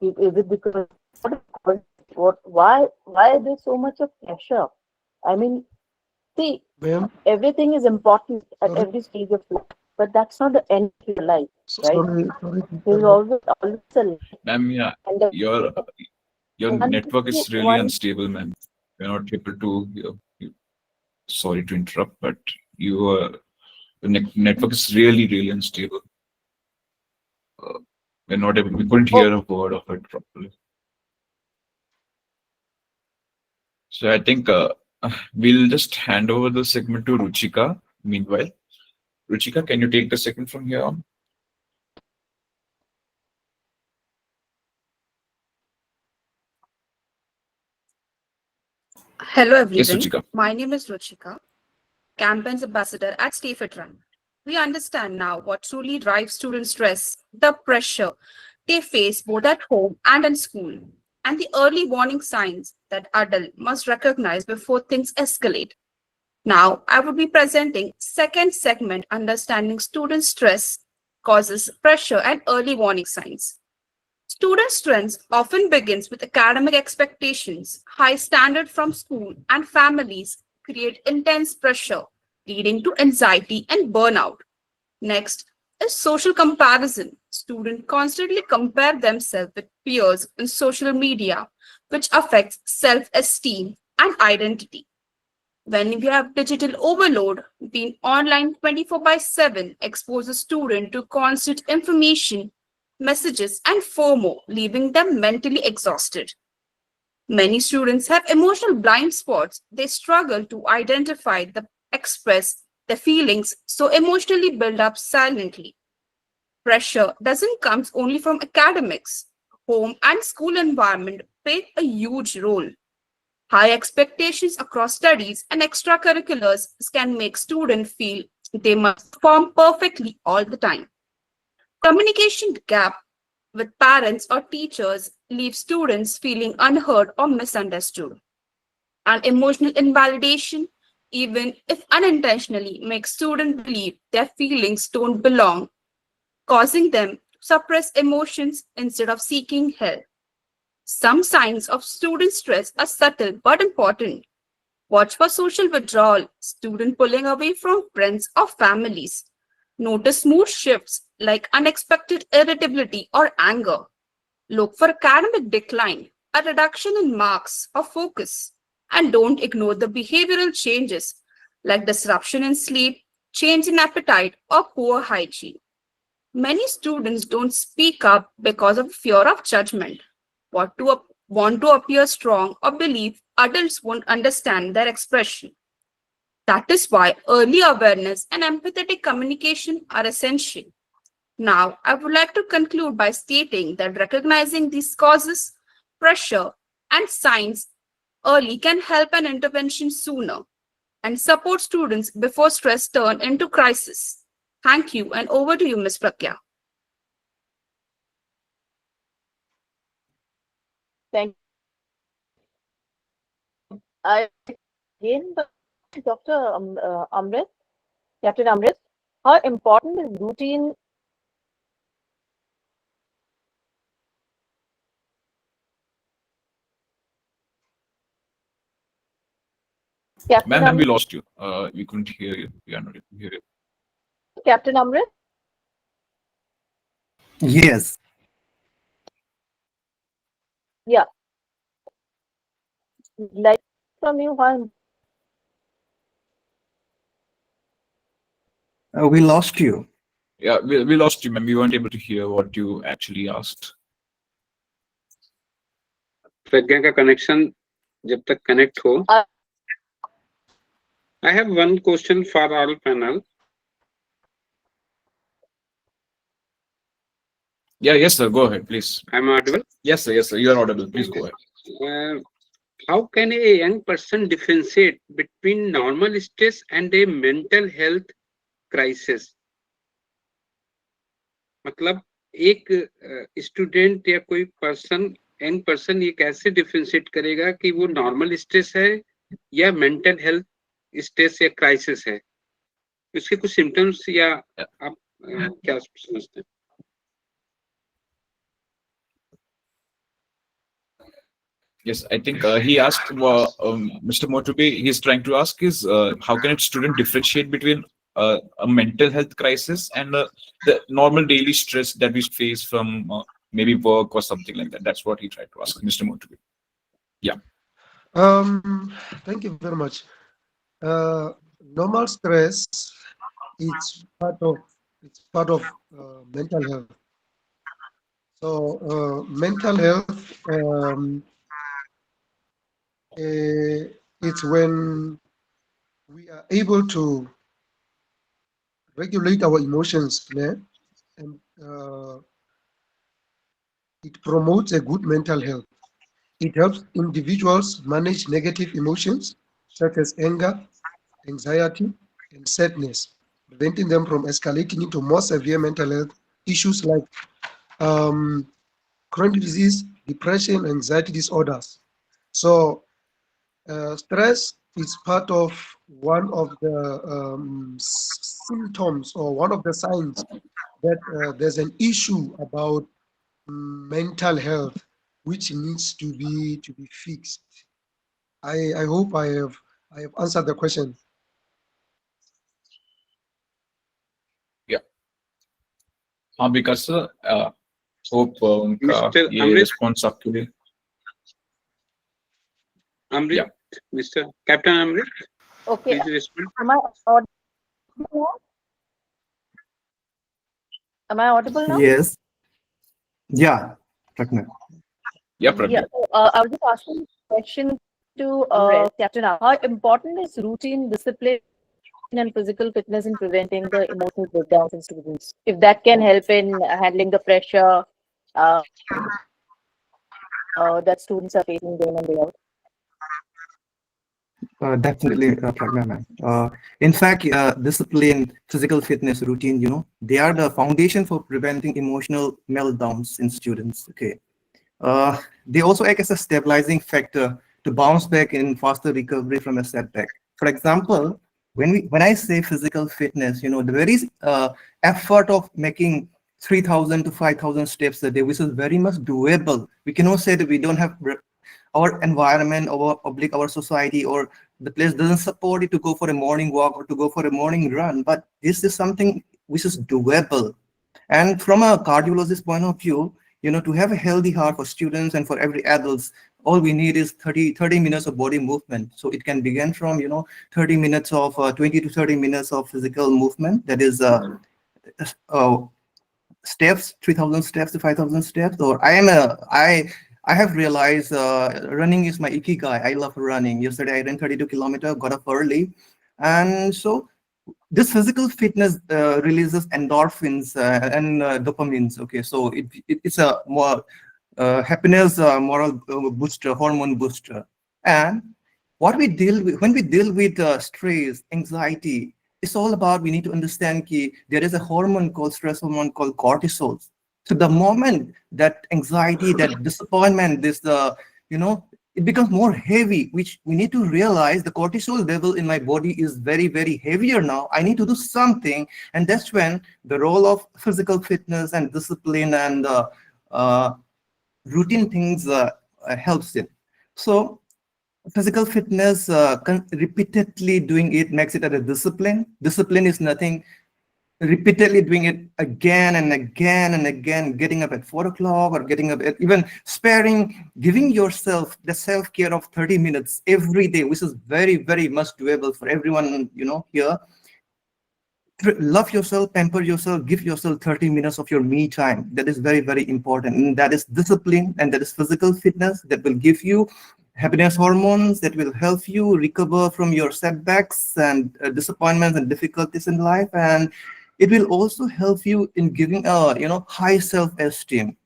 Is it because what is causing it? Why is there so much of pressure? I mean, see, Ma'am, everything is important at sorry, every stage of life, but that's not the end of your life, right? sorry to There's interrupt. always a life, Ma'am, yeah, and the your one network is really one unstable, ma'am. We're not able to sorry to interrupt, but the network is really unstable. Uh, we couldn't oh, hear a word of it properly. So I think we'll just hand over the segment to Ruchika. Meanwhile, Ruchika, can you take the segment from here on? Hello Yes, everyone, Ruchika. my name is Ruchika, Campaigns Ambassador at Stay Fit Run. We understand now what truly drives student stress, the pressure they face both at home and in school, and the early warning signs that adults must recognize before things escalate. Now, I will be presenting second segment understanding student stress causes pressure and early warning signs. Student stress often begins with academic expectations, high standard from school, and families create intense pressure, leading to anxiety and burnout. Next is social comparison. Students constantly compare themselves with peers in social media, which affects self-esteem and identity. When we have digital overload, being online 24 by 7 exposes students to constant information, messages, and FOMO, leaving them mentally exhausted. Many students have emotional blind spots. They struggle to identify the express their feelings, so emotionally build up silently. Pressure doesn't come only from academics. Home and school environment play a huge role. High expectations across studies and extracurriculars can make students feel they must perform perfectly all the time. Communication gap with parents or teachers leaves students feeling unheard or misunderstood. And emotional invalidation, even if unintentionally, makes students believe their feelings don't belong, causing them to suppress emotions instead of seeking help. Some signs of student stress are subtle but important. Watch for social withdrawal, student pulling away from friends or families. Notice mood shifts like unexpected irritability or anger. Look for academic decline, a reduction in marks or focus. And don't ignore the behavioral changes like disruption in sleep, change in appetite, or poor hygiene. Many students don't speak up because of fear of judgment, want to appear strong, or believe adults won't understand their expression. That is why early awareness and empathetic communication are essential. Now, I would like to conclude by stating that recognizing these causes, pressure, and signs early can help an intervention sooner and support students before stress turn into crisis. Thank you, and over to you, Ms. Prakya. Thank I again, Dr. Amrit, Captain Amrit, how important is routine? Captain Ma'am, we Amrit, lost you. We couldn't hear you. We are not able to hear you. Captain Amrit, Yes, yeah, like from you, how we lost you. Yeah, we lost you, ma'am. We weren't able to hear what you actually asked. प्रज्ञा का connection जब तक connect हो uh, I have one question for all panel Yeah, yes, sir. Go ahead, please. I am audible Yes, sir. You are audible. Please go ahead. How can a young person differentiate between normal stress and A mental health crisis मतलब एक student या कोई person young person ये कैसे differentiate करेगा कि वो normal stress है या मेंटल हेल्थ स्ट्रेस या क्राइसिस है उसके कुछ सिम्टम्स या आप क्या समझते हैं Yes, I think he asked, Mr. Motubi, he's trying to ask is how can a student differentiate between a mental health crisis and the normal daily stress that we face from maybe work or something like that. That's what he tried to ask, Mr. Motubi. Yeah. Thank you very much. Normal stress, it's part of mental health. So mental health, it's when we are able to regulate our emotions, yeah? And it promotes a good mental health. It helps individuals manage negative emotions such as anger, anxiety, and sadness, preventing them from escalating into more severe mental health issues like chronic disease, depression, anxiety disorders. So stress is part of one of the symptoms or one of the signs that there's an issue about mental health which needs to be fixed. I hope I have answered the question. Yeah. Because hope उनका mister ये Amrit response आपके लिए. Amrit Yeah. Mister captain Amrit okay, please respond am I audible now? Am I audible now? Yes. Yeah, Pragna. Yeah, Yeah, Pragya. so, I was just asking a question to Captain Ar. How important is routine, discipline, and physical fitness in preventing the emotional breakdowns in students? If that can help in handling the pressure uh, that students are facing day in and day out. Definitely, Pragna, ma'am. In fact, discipline, physical fitness routine, they are the foundation for preventing emotional meltdowns in students. Okay. They also act as a stabilizing factor to bounce back in faster recovery from a setback. For example, when I say physical fitness, the very effort of making 3,000 to 5,000 steps a day, which is very much doable. We cannot say that we don't have our environment, our society, or the place doesn't support it to go for a morning walk or to go for a morning run. But this is something which is doable. And from a cardiologist point of view, to have a healthy heart for students and for every adults, all we need is 30 minutes of body movement. So it can begin from, 30 minutes of 20 to 30 minutes of physical movement. That is uh, steps, 3,000 steps to 5,000 steps. Or I have realized running is my ikigai. I love running. Yesterday I ran 32 kilometers, got up early. And so this physical fitness releases endorphins and dopamines. Okay, so it's a more happiness moral booster, hormone booster. And what we deal with when we deal with stress, anxiety, it's all about we need to understand that there is a hormone called stress hormone called cortisol. So the moment that anxiety, that disappointment, this you know, it becomes more heavy, which we need to realize the cortisol level in my body is very, very heavier now. I need to do something, and that's when the role of physical fitness and discipline and uh, routine things helps in. So physical fitness, repeatedly doing it makes it a discipline. Discipline is nothing repeatedly doing it again and again and again, getting up at 4 o'clock or getting up at even sparing, giving yourself the self-care of 30 minutes every day, which is very, very much doable for everyone, here. Love yourself, pamper yourself, give yourself 30 minutes of your me time. That is very, very important. And that is discipline, and that is physical fitness that will give you happiness hormones that will help you recover from your setbacks and disappointments and difficulties in life. And it will also help you in giving a high self-esteem.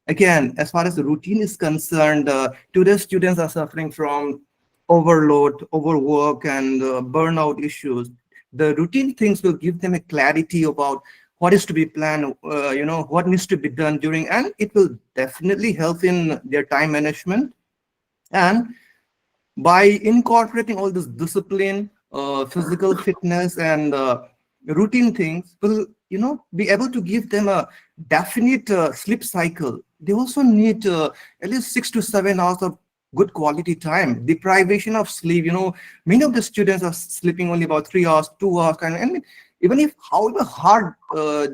Again, as far as the routine is concerned, today's students are suffering from overload, overwork, and burnout issues. The routine things will give them a clarity about what is to be planned, what needs to be done during, and it will definitely help in their time management. And by incorporating all this discipline, physical fitness, and routine things, will be able to give them a definite sleep cycle. They also need at least 6 to 7 hours of good quality time. Deprivation of sleep, many of the students are sleeping only about 3 hours, 2 hours, and even if however hard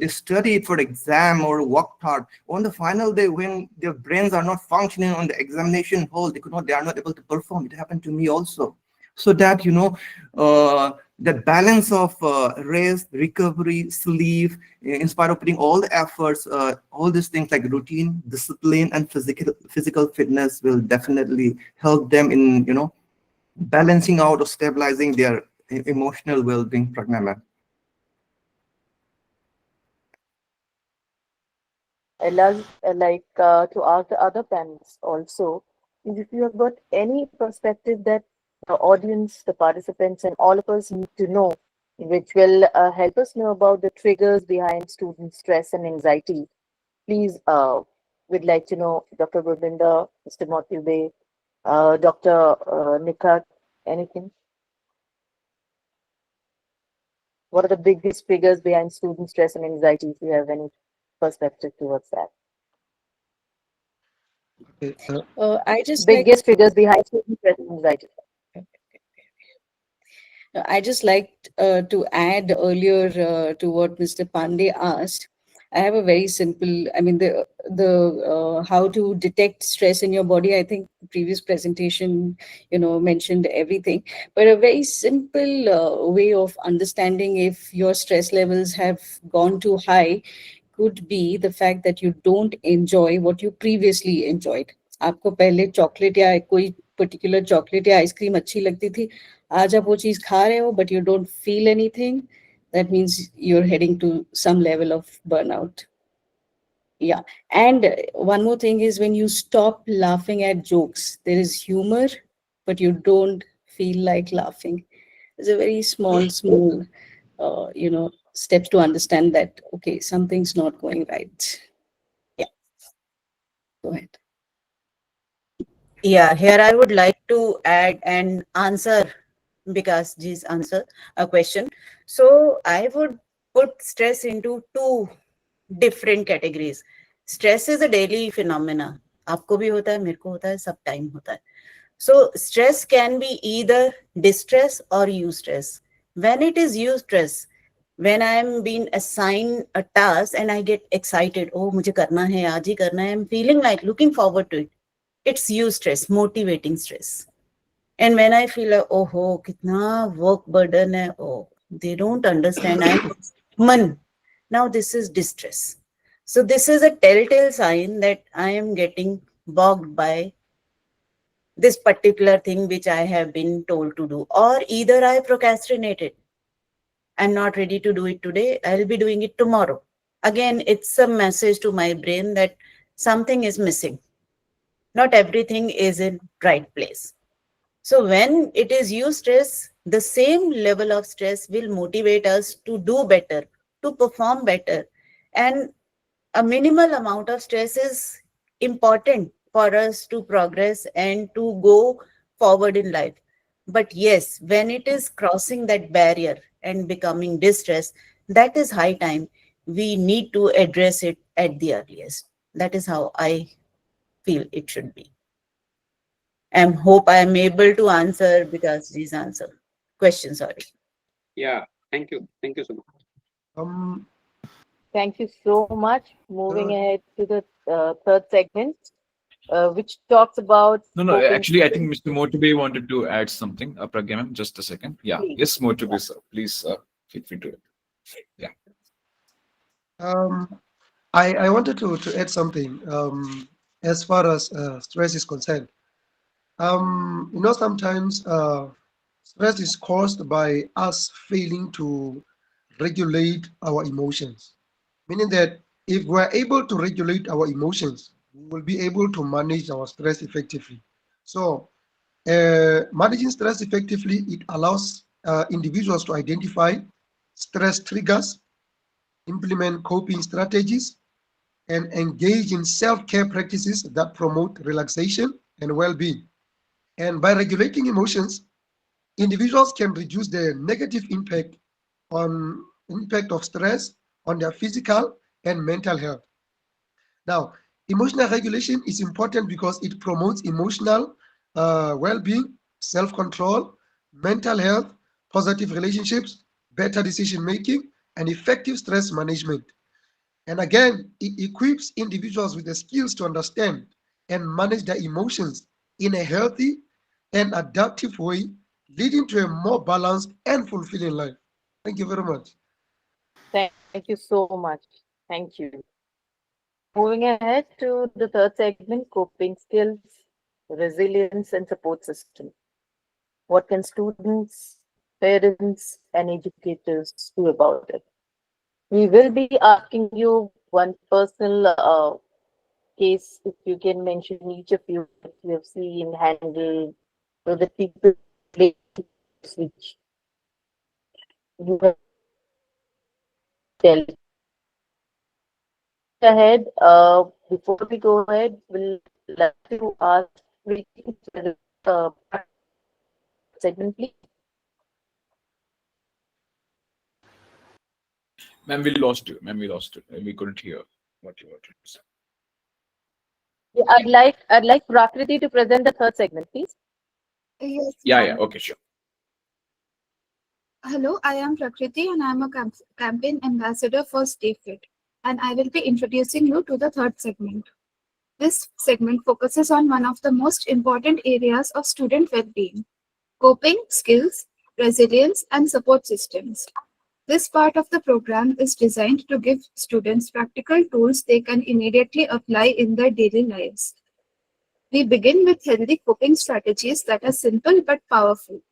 they studied for exam or worked hard, on the final day when their brains are not functioning on the examination hall, they are not able to perform. It happened to me also. So that that balance of rest, recovery, sleep, in spite of putting all the efforts, all these things like routine, discipline, and physical fitness will definitely help them in balancing out or stabilizing their emotional well-being. Pragnama. I love like to ask the other panelists also, is if you have got any perspective that the audience, the participants, and all of us need to know, which will help us know about the triggers behind student stress and anxiety. Please, we'd like to know, Dr. Govinda, Mr. Motube, Dr. Nikat, anything? What are the biggest triggers behind student stress and anxiety? If you have any perspective towards that. Okay, I just like Biggest triggers behind student stress and anxiety. I just liked to add earlier to what Mr. Pandey asked. I have a very simple, I mean, the how to detect stress in your body. I think the previous presentation, mentioned everything. But a very simple way of understanding if your stress levels have gone too high could be the fact that you don't enjoy what you previously enjoyed. आपको पहले chocolate या कोई particular chocolate या ice cream अच्छी लगती थी, आज आप वो चीज खा रहे हो but you don't feel anything, that means you're heading to some level of burnout. Yeah. And one more thing is when you stop laughing at jokes, there is humor, but you don't feel like laughing. It's a very small, steps to understand that, okay, something's not going right. Yeah. Go ahead. Yeah, here I would like to add and answer because this answer a question. So I would put stress into two different categories. Stress is a daily phenomena. आपको भी होता है, मेरे को होता है, सब time होता है. So stress can be either distress or eustress. When it is eustress, when I am being assigned a task and I get excited, oh मुझे करना है, आज ही करना है, I'm feeling like looking forward to it. It's eustress, motivating stress. And when I feel like, oh, kitna work burden hai, oh, they don't understand. I'm man. Now this is distress. So this is a telltale sign that I am getting bogged by this particular thing which I have been told to do. Or either I procrastinated. I'm not ready to do it today. I'll be doing it tomorrow. Again, it's a message to my brain that something is missing. Not everything is in right place. So when it is eustress, the same level of stress will motivate us to do better, to perform better. And A minimal amount of stress is important for us to progress and to go forward in life. But yes, when it is crossing that barrier and becoming distress, that is high time we need to address it at the earliest. That is how I feel it should be. I hope I am able to answer Vikasji's answer question. Sorry. Yeah, thank you so much. Um, Thank you so much. Moving uh, ahead to the third segment, which talks about No, no. coping Actually, I think skills. Mr. Motobe wanted to add something. Pragya ma'am, just a second. Yeah. Please. Yes, Yeah. Motobe, sir. Please feel free to it. Yeah. um, I wanted to add something as far as stress is concerned. Sometimes stress is caused by us failing to regulate our emotions, meaning that if we're able to regulate our emotions, we will be able to manage our stress effectively. So, managing stress effectively, it allows individuals to identify stress triggers, implement coping strategies, and engage in self-care practices that promote relaxation and well-being. And by regulating emotions, individuals can reduce the negative impact of stress on their physical and mental health. Now, emotional regulation is important because it promotes emotional well-being, self-control, mental health, positive relationships, better decision making, and effective stress management. And again, it equips individuals with the skills to understand and manage their emotions in a healthy and adaptive way, leading to a more balanced and fulfilling life. Thank you very much. Thank you so much. Thank you. Moving ahead to the third segment, coping skills, resilience, and support system. What can students, parents, and educators do about it? We will be asking you one personal case, if you can mention each of you that you have seen, handled, so that people relate to this which you have dealt. Ahead, before we go ahead, we'll like to ask Preeti to present part segment, please. Ma'am, we lost you. Ma'am, we lost you. We couldn't hear what you were trying to say. Yeah, I'd like Prakriti to present the third segment, please. Yes, Yeah, yeah. ma'am. Okay, sure. Hello, I am Prakriti and I am a campaign ambassador for Stay Fit. And I will be introducing you to the third segment. This segment focuses on one of the most important areas of student well being: coping skills, resilience, and support systems. This part of the program is designed to give students practical tools they can immediately apply in their daily lives. We begin with healthy coping strategies that are simple but powerful.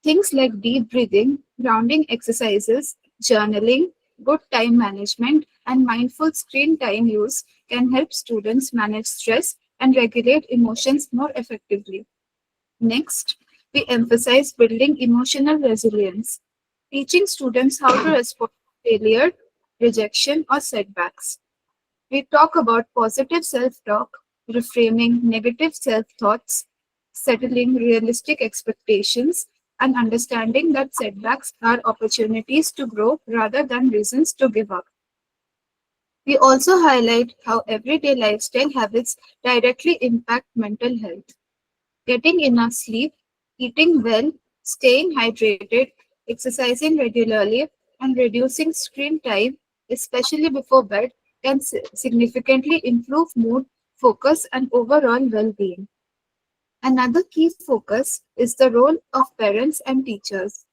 Things like deep breathing, grounding exercises, journaling, good time management, and mindful screen time use can help students manage stress and regulate emotions more effectively. Next, we emphasize building emotional resilience, teaching students how to respond to failure, rejection, or setbacks. We talk about positive self talk, reframing negative self thoughts, settling realistic expectations, and understanding that setbacks are opportunities to grow rather than reasons to give up. We also highlight how everyday lifestyle habits directly impact mental health. Getting enough sleep, eating well, staying hydrated, exercising regularly, and reducing screen time, especially before bed, can significantly improve mood, focus, and overall well being. Another key focus is the role of parents and teachers.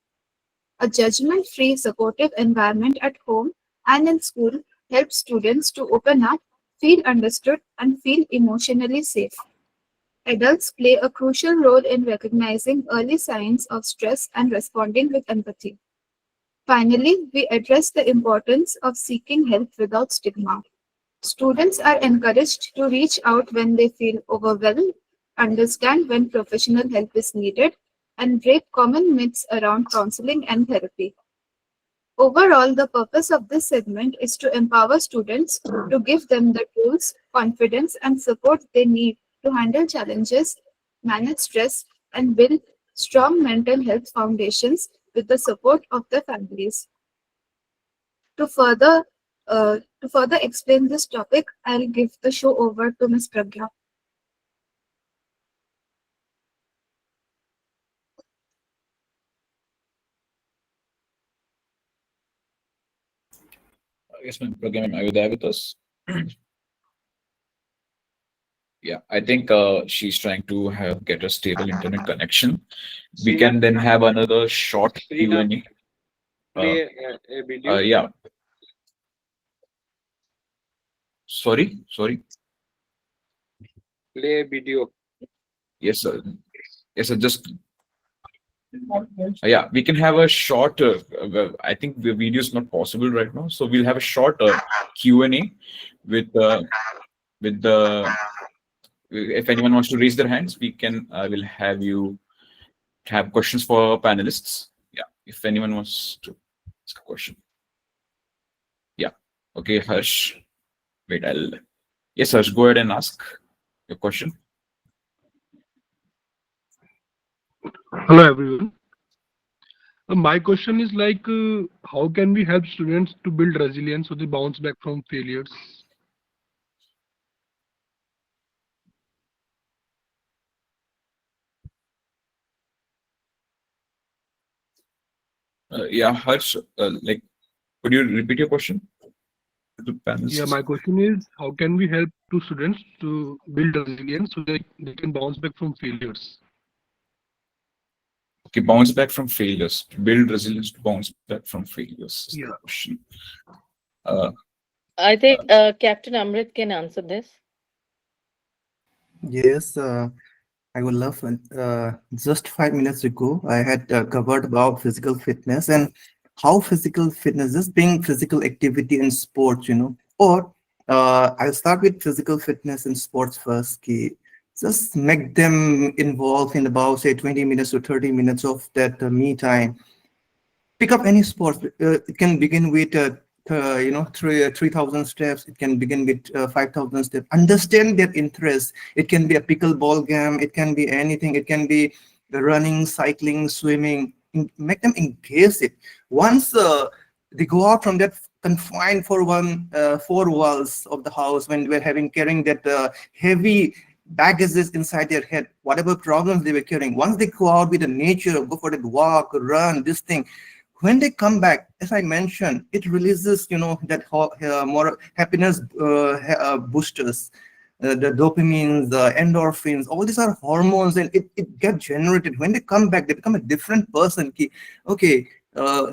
A judgment free, supportive environment at home and in school helps students to open up, feel understood, and feel emotionally safe. Adults play a crucial role in recognizing early signs of stress and responding with empathy. Finally, we address the importance of seeking help without stigma. Students are encouraged to reach out when they feel overwhelmed, understand when professional help is needed, and break common myths around counseling and therapy. Overall, the purpose of this segment is to empower students, to give them the tools, confidence, and support they need to handle challenges, manage stress, and build strong mental health foundations with the support of their families. To further explain this topic, I'll give the show over to Ms. Pragya. Yes, ma'am. Program, are you there with us? Yeah, I think she's trying to have get a stable internet connection. We can then have another short Srinath, Q&A. Uh, play a video. yeah, sorry. Play a video. Yes, sir. Yes, sir. Just yeah, we can have a short. I think the video is not possible right now, so we'll have a short Q&A with the. If anyone wants to raise their hands, we can. I will have you have questions for panelists. Yeah, if anyone wants to ask a question. Yeah. Okay, Harsh. Wait, I'll. Yes, Harsh. Go ahead and ask your question. Hello everyone. My question is like, how can we help students to build resilience so they bounce back from failures? Yeah, Harsh. Like, could you repeat your question to the Yeah, panelists? my question is, how can we help to students to build resilience so they can bounce back from failures? Okay, bounce back from failures. Build resilience to bounce back from failures is the Yeah. question. Uh, I think Captain Amrit can answer this. Yes, I would love. Just 5 minutes ago, I had covered about physical fitness and how physical fitness is being physical activity in sports, Or I'll start with physical fitness in sports first. Ki just make them involved in about say 20 minutes to 30 minutes of that me time. Pick up any sport. It can begin with 3,000 steps. It can begin with 5,000 steps. Understand their interest. It can be a pickleball game. It can be anything. It can be running, cycling, swimming. Make them engage it. Once they go out from that confined four walls of the house, when we're having carrying that heavy baggages inside their head, whatever problems they were carrying, once they go out with the nature, go for that walk, run, this thing, when they come back, as I mentioned, it releases, that more happiness boosters, the dopamines, the endorphins, all these are hormones, and it gets generated. When they come back, they become a different person. Okay,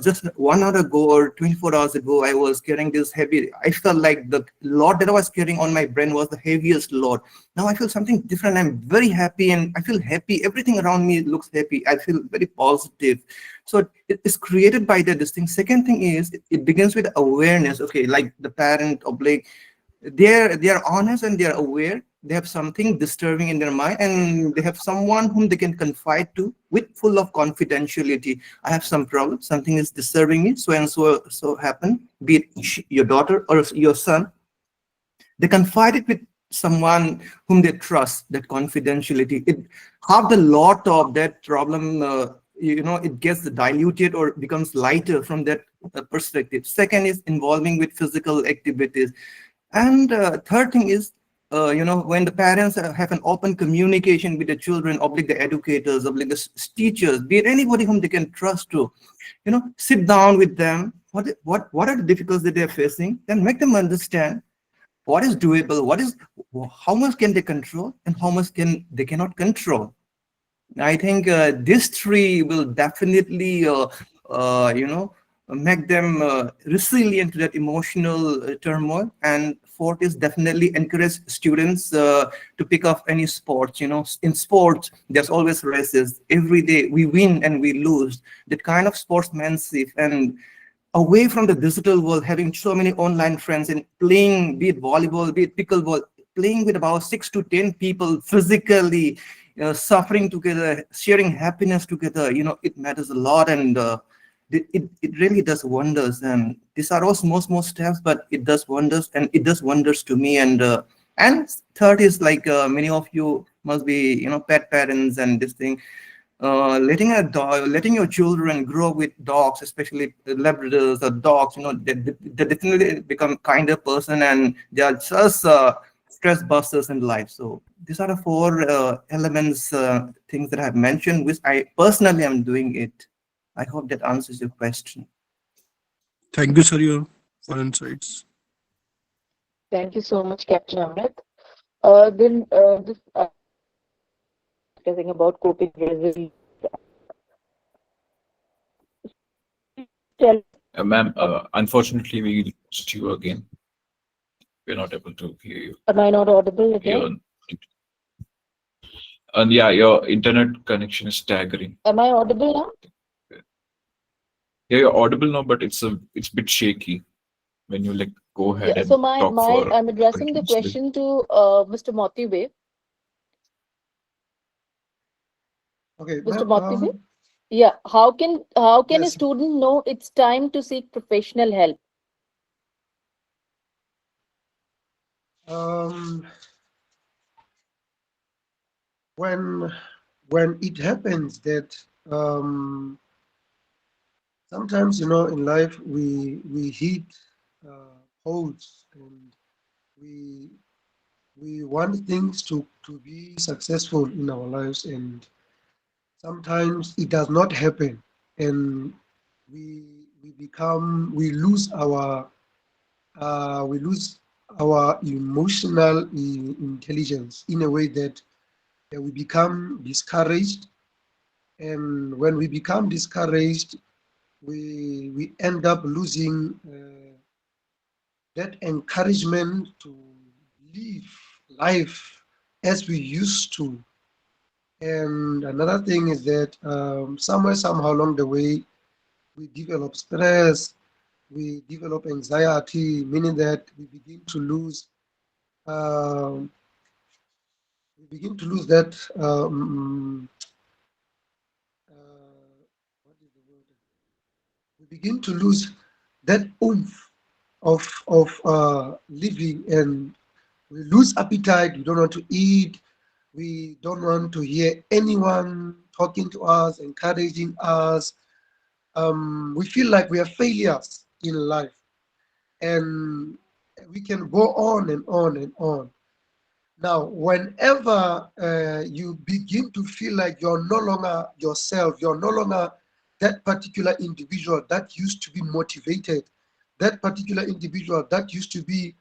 just 1 hour ago or 24 hours ago, I was carrying this heavy. I felt like the load that I was carrying on my brain was the heaviest load. Now I feel something different. I'm very happy and I feel happy. Everything around me looks happy. I feel very positive. So it is created by the this thing. Second thing is it begins with awareness. Okay, like the parent or like they're honest and they're aware. They have something disturbing in their mind and they have someone whom they can confide to with full of confidentiality. I have some problem, something is disturbing me, so and so happen, be it your daughter or your son. They confide it with someone whom they trust, that confidentiality. It half the lot of that problem, it gets diluted or becomes lighter from that perspective. Second is involving with physical activities. And third thing is, when the parents have an open communication with the children, oblique the educators, oblique the teachers, be it anybody whom they can trust to, sit down with them. What are the difficulties that they're facing? Then make them understand what is doable, how much can they control, and how much they cannot control. I think these three will definitely, make them resilient to that emotional turmoil. And fourth is definitely encourage students to pick up any sports. In sports, there's always races. Every day we win and we lose. That kind of sportsmanship and away from the digital world, having so many online friends and playing, be it volleyball, be it pickleball, playing with about 6 to 10 people physically, suffering together, sharing happiness together, it matters a lot. And it really does wonders. And these are all small steps, but it does wonders, and it does wonders to me. And third is like, many of you must be, pet parents and this thing. Letting your children grow with dogs, especially Labradors or dogs, they definitely become kinder person, and they are just stress busters in life. So these are the four elements, things that I have mentioned, which I personally am doing it. I hope that answers your question. Thank you, sir, for insights. Thank you so much, Captain Amrit. Then this discussing about coping resilience. Tell, Ma'am, unfortunately, we lost you again. We're not able to hear you. am I not audible again? Your, and yeah, your internet connection is staggering. Am I audible now? Yeah, you're audible now, but it's a bit shaky when you like go ahead Yeah. So and my talk my for I'm addressing the continuously. question to Mr. Motibe. Okay, Mr. ma'am. Motibe. Yeah. How can a Yes. student know it's time to seek professional help? Um, when when it happens that sometimes in life we hit holes, and we we want things to be successful in our lives, and sometimes it does not happen, and we lose our emotional intelligence in a way that we become discouraged. And when we become discouraged, we end up losing that encouragement to live life as we used to. And another thing is that somewhere, somehow along the way, we develop stress, we develop anxiety, meaning that um, we begin to lose that what is the word? We begin to lose that oomph of living, and we lose appetite. We don't want to eat. We don't want to hear anyone talking to us, encouraging us. We feel like we are failures in life, and we can go on and on and on. Now, whenever you begin to feel like you're no longer yourself, you're no longer that particular individual that used to be motivated, that particular individual that used to be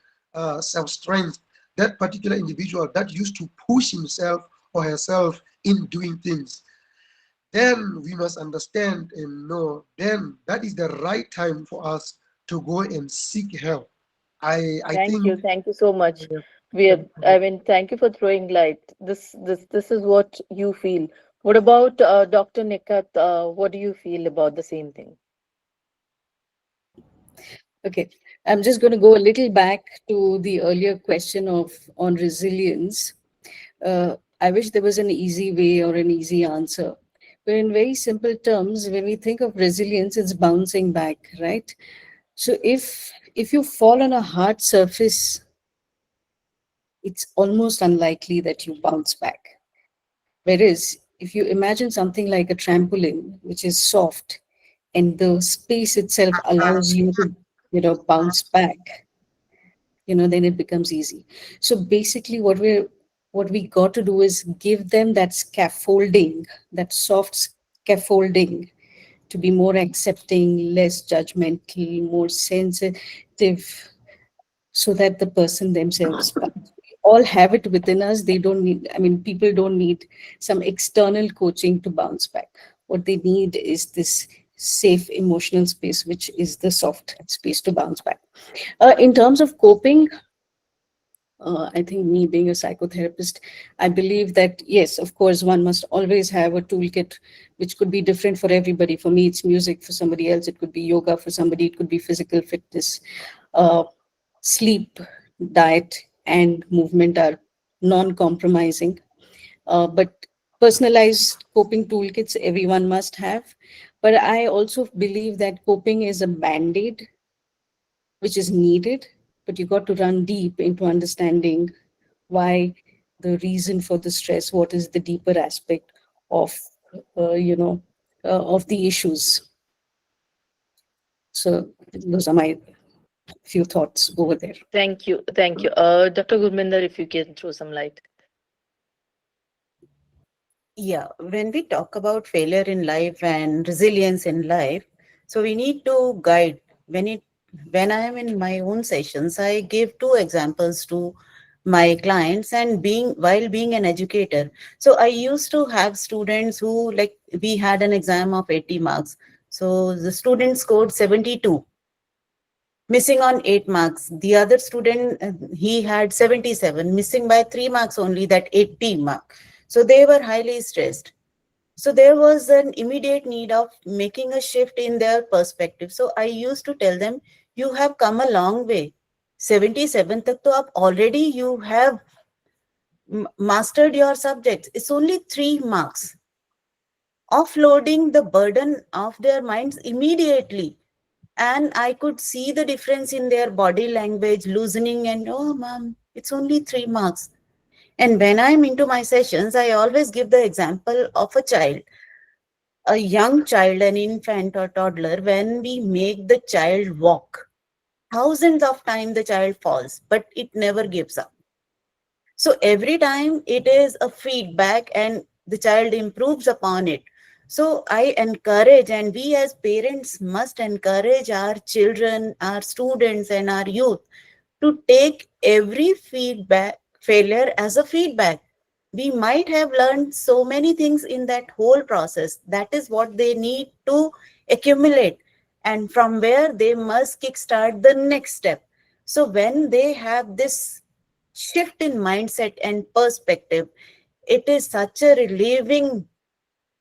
self-strength, that particular individual that used to push himself or herself in doing things, then we must understand and know then that is the right time for us to go and seek help. I Thank you. think Thank you so much. I mean, thank you for throwing light. This is what you feel. What about Dr. Nikat? What do you feel about the same thing? Okay, I'm just going to go a little back to the earlier question of on resilience. I wish there was an easy way or an easy answer. But in very simple terms, when we think of resilience, it's bouncing back, right? So if you fall on a hard surface, it's almost unlikely that you bounce back. Whereas if you imagine something like a trampoline, which is soft, and the space itself allows you to, bounce back, then it becomes easy. So basically what we got to do is give them that scaffolding, that soft scaffolding, to be more accepting, less judgmental, more sensitive, so that the person themselves, we all have it within us. They don't need, I mean, people don't need some external coaching to bounce back. What they need is this safe emotional space, which is the soft space to bounce back. In terms of coping, I think, me being a psychotherapist, I believe that yes, of course, one must always have a toolkit which could be different for everybody. For me, it's music. For somebody else, it could be yoga. For somebody, it could be physical fitness. Uh, Sleep, diet, and movement are non-compromising. But personalized coping toolkits everyone must have. But I also believe that coping is a band-aid, which is needed, but you got to run deep into understanding why, the reason for the stress, what is the deeper aspect of, of the issues. So those are my few thoughts over there. Thank you. Thank you. Dr. Gurminder, if you can throw some light. Yeah, when we talk about failure in life and resilience in life, so we need to guide. When I am in my own sessions, I give two examples to my clients, and being while being an educator. So I used to have students who, like, we had an exam of 80 marks. So the student scored 72, missing on 8 marks. The other student, he had 77, missing by 3 marks only, that 80 mark. So they were highly stressed. So there was an immediate need of making a shift in their perspective. So I used to tell them, you have come a long way. 77 tak to up already you have mastered your subjects. It's only 3 marks. Offloading the burden of their minds immediately. And I could see the difference in their body language, loosening, and oh, ma'am, it's only 3 marks. And when I'm into my sessions, I always give the example of a young child, an infant or toddler. When we make the child walk, thousands of times the child falls, but it never gives up. So every time it is a feedback and the child improves upon it. So I encourage, and we as parents must encourage our children, our students, and our youth to take every feedback, failure as a feedback. We might have learned so many things in that whole process. That is what they need to accumulate. And from where they must kickstart the next step. So when they have this shift in mindset and perspective, it is such a relieving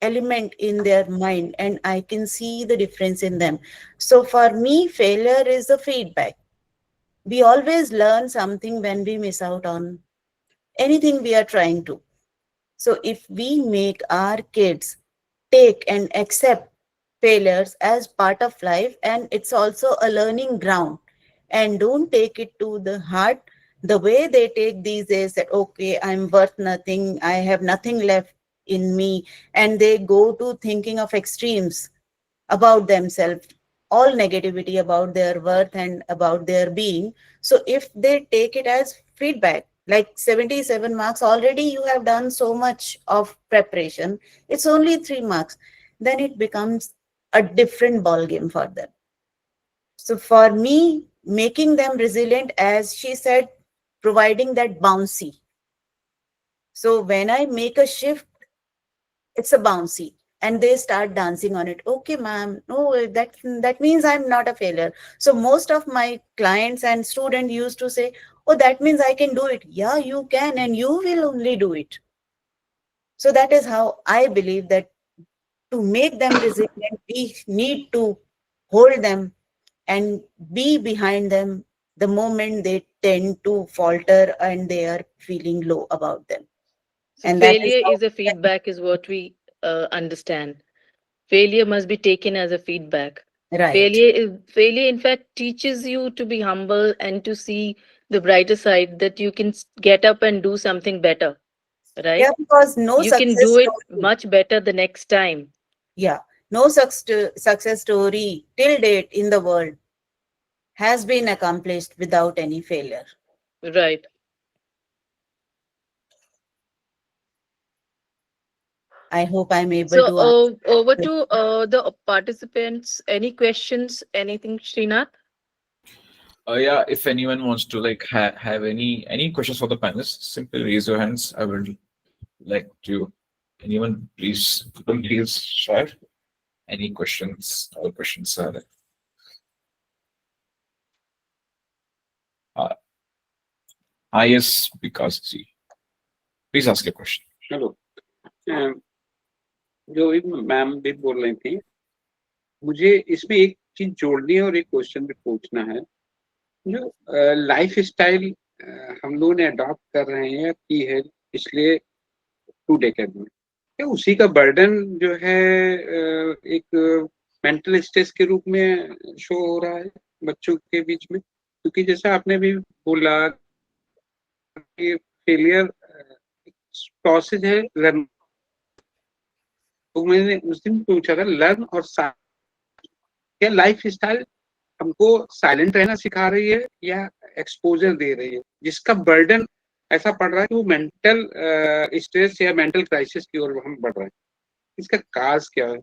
element in their mind, and I can see the difference in them. So for me, failure is a feedback. We always learn something when we miss out on anything we are trying to. So if we make our kids take and accept failures as part of life, and it's also a learning ground, and don't take it to the heart the way they take these days, that okay, I'm worth nothing, I have nothing left in me, and they go to thinking of extremes about themselves, all negativity about their worth and about their being. So if they take it as feedback, like 77 marks, already you have done so much of preparation, it's only 3 marks, then it becomes a different ball game for them. So for me, making them resilient, as she said, providing that bouncy. So when I make a shift, it's a bouncy, and they start dancing on it. Okay, ma'am, no, that means I'm not a failure. So most of my clients and students used to say, oh, that means I can do it. Yeah, you can, and you will only do it. So that is how I believe that to make them resilient, we need to hold them and be behind them the moment they tend to falter and they are feeling low about them. So And that is failure how is a feedback, is what we understand. Failure must be taken as a feedback. right. Failure in fact teaches you to be humble and to see the brighter side, that you can get up and do something better, Yeah, right? because no You can success do it story. much better the next time. Yeah, no success story till date in the world has been accomplished without any failure. Right. I hope I'm able So to answer. over to the participants. Any questions? Anything, Srinath? Yeah, if anyone wants to like have any questions for the panelists, simply raise your hands. I would like to. Anyone, please don't feel shy. Any questions? All questions are uh, yes, because see. Please ask your question. Hello जो भी ma'am भी बोल रही थी, मुझे इसमें एक चीज जोड़नी है और एक क्वेश्चन भी पूछना है। जो लाइफ स्टाइल हम लोगों ने अडॉप्ट कर रहे हैं की है पिछले 2 डेकेड में, क्या उसी का बर्डन जो है एक मेंटल स्ट्रेस के रूप में शो हो रहा है बच्चों के बीच में? क्योंकि जैसा आपने भी बोला कि फेलियर प्रोसेस है लर्न। तो मैंने उस दिन पूछा था लर्न और क्या लाइफ स्टाइल हमको साइलेंट रहना सिखा रही है या एक्सपोजर दे रही है, जिसका बर्डन ऐसा पड़ रहा है कि वो मेंटल स्ट्रेस या मेंटल क्राइसिस की ओर हम बढ़ रहे हैं। इसका काज क्या है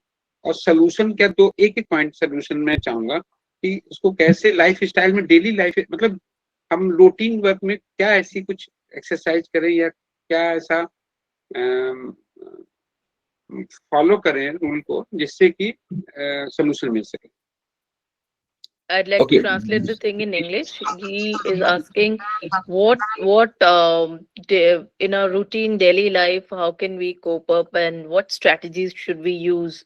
और सोल्यूशन क्या? तो एक एक पॉइंट सोल्यूशन मैं चाहूंगा कि उसको कैसे लाइफ स्टाइल में डेली लाइफ मतलब हम रूटीन वर्क में क्या ऐसी कुछ एक्सरसाइज करें या क्या ऐसा फॉलो करें रूल को जिससे कि सोल्यूशन मिल सके। I'd like to Okay. translate the thing in English. He is asking what in our routine daily life, how can we cope up and what strategies should we use?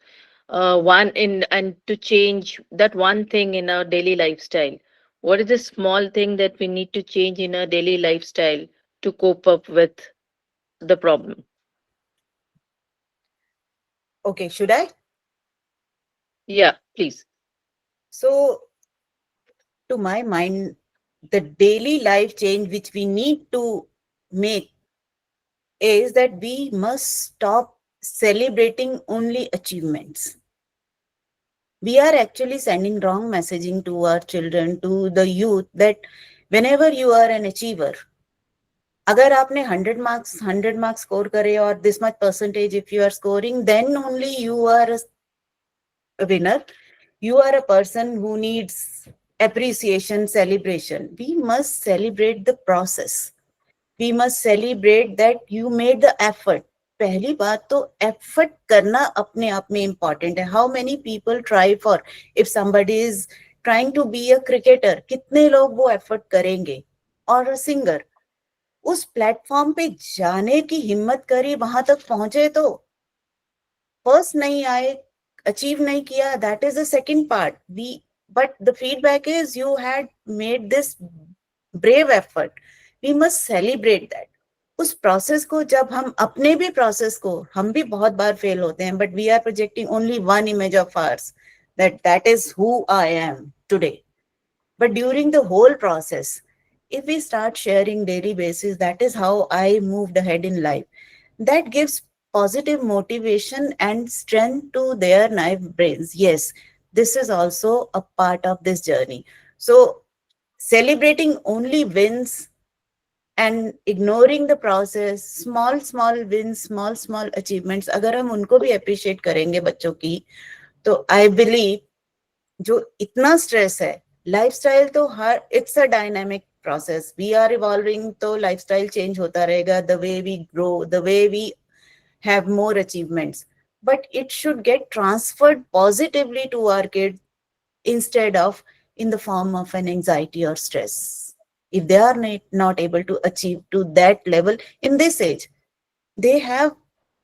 One in and to change that one thing in our daily lifestyle. What is the small thing that we need to change in our daily lifestyle to cope up with the problem? Okay, should I? Yeah, please. So, to my mind, the daily life change which we need to make is that we must stop celebrating only achievements. We are actually sending wrong messaging to our children, to the youth, that whenever you are an achiever, अगर आपने 100 marks score करे और this much percentage if you are scoring, then only you are a winner. You are a person who needs appreciation, celebration. We must celebrate the process. We must celebrate that you made the effort. पहली बात तो effort करना अपने आप में important है. How many people try for, if somebody is trying to be a cricketer, कितने लोग वो effort करेंगे? और a singer, उस प्लेटफॉर्म पे जाने की हिम्मत करी, वहां तक पहुंचे तो फर्स्ट नहीं आए, अचीव नहीं किया, that is the second part. We but the feedback is you had made this brave effort. We must celebrate that. उस प्रोसेस को, जब हम अपने भी प्रोसेस को, हम भी बहुत बार फेल होते हैं, but we are projecting only one image of ours, that is who I am today. But during the whole process, if we start sharing daily basis, that is how I moved ahead in life. That gives positive motivation and strength to their naive brains. Yes, this is also a part of this journey. So celebrating only wins and ignoring the process, small wins, small achievements, अगर हम उनको भी appreciate करेंगे बच्चों की, तो I believe जो इतना स्ट्रेस है, लाइफस्टाइल तो हर, it's a dynamic process. We are evolving, तो लाइफस्टाइल चेंज होता रहेगा, the way we grow, the way we have more achievements, but it should get transferred positively to our kids instead of in the form of an anxiety or stress. If they are not able to achieve to that level in this age, they have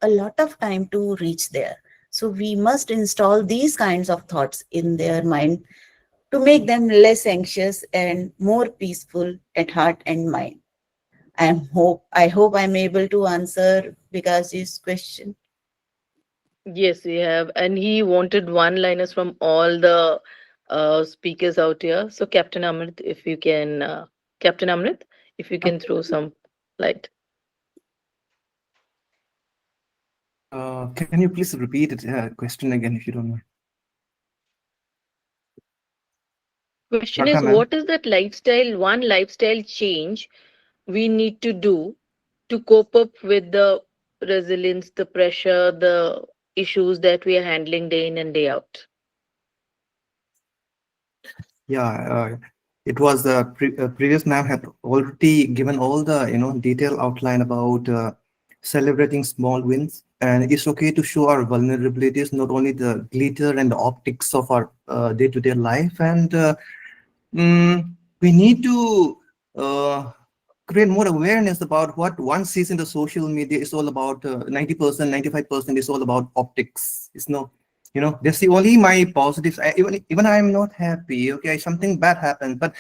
a lot of time to reach there. So we must install these kinds of thoughts in their mind to make them less anxious and more peaceful at heart and mind. I hope I'm able to answer Vikas's question. Yes, we have. And he wanted one-liners from all the speakers out here. So, Captain Amrit, if you can throw some light. Can you please repeat it, question again, if you don't mind? Question Ratna, is, ma'am. what is that one lifestyle change we need to do to cope up with the resilience, the pressure, the issues that we are handling day in and day out? Yeah, it was the previous ma'am had already given all the detailed outline about celebrating small wins, and it's okay to show our vulnerabilities, not only the glitter and the optics of our day-to-day life. And we need to create more awareness about what one sees in the social media is all about. 90%, 95% is all about optics. It's no, that's the only my positives. Even I'm not happy. Okay, something bad happened, but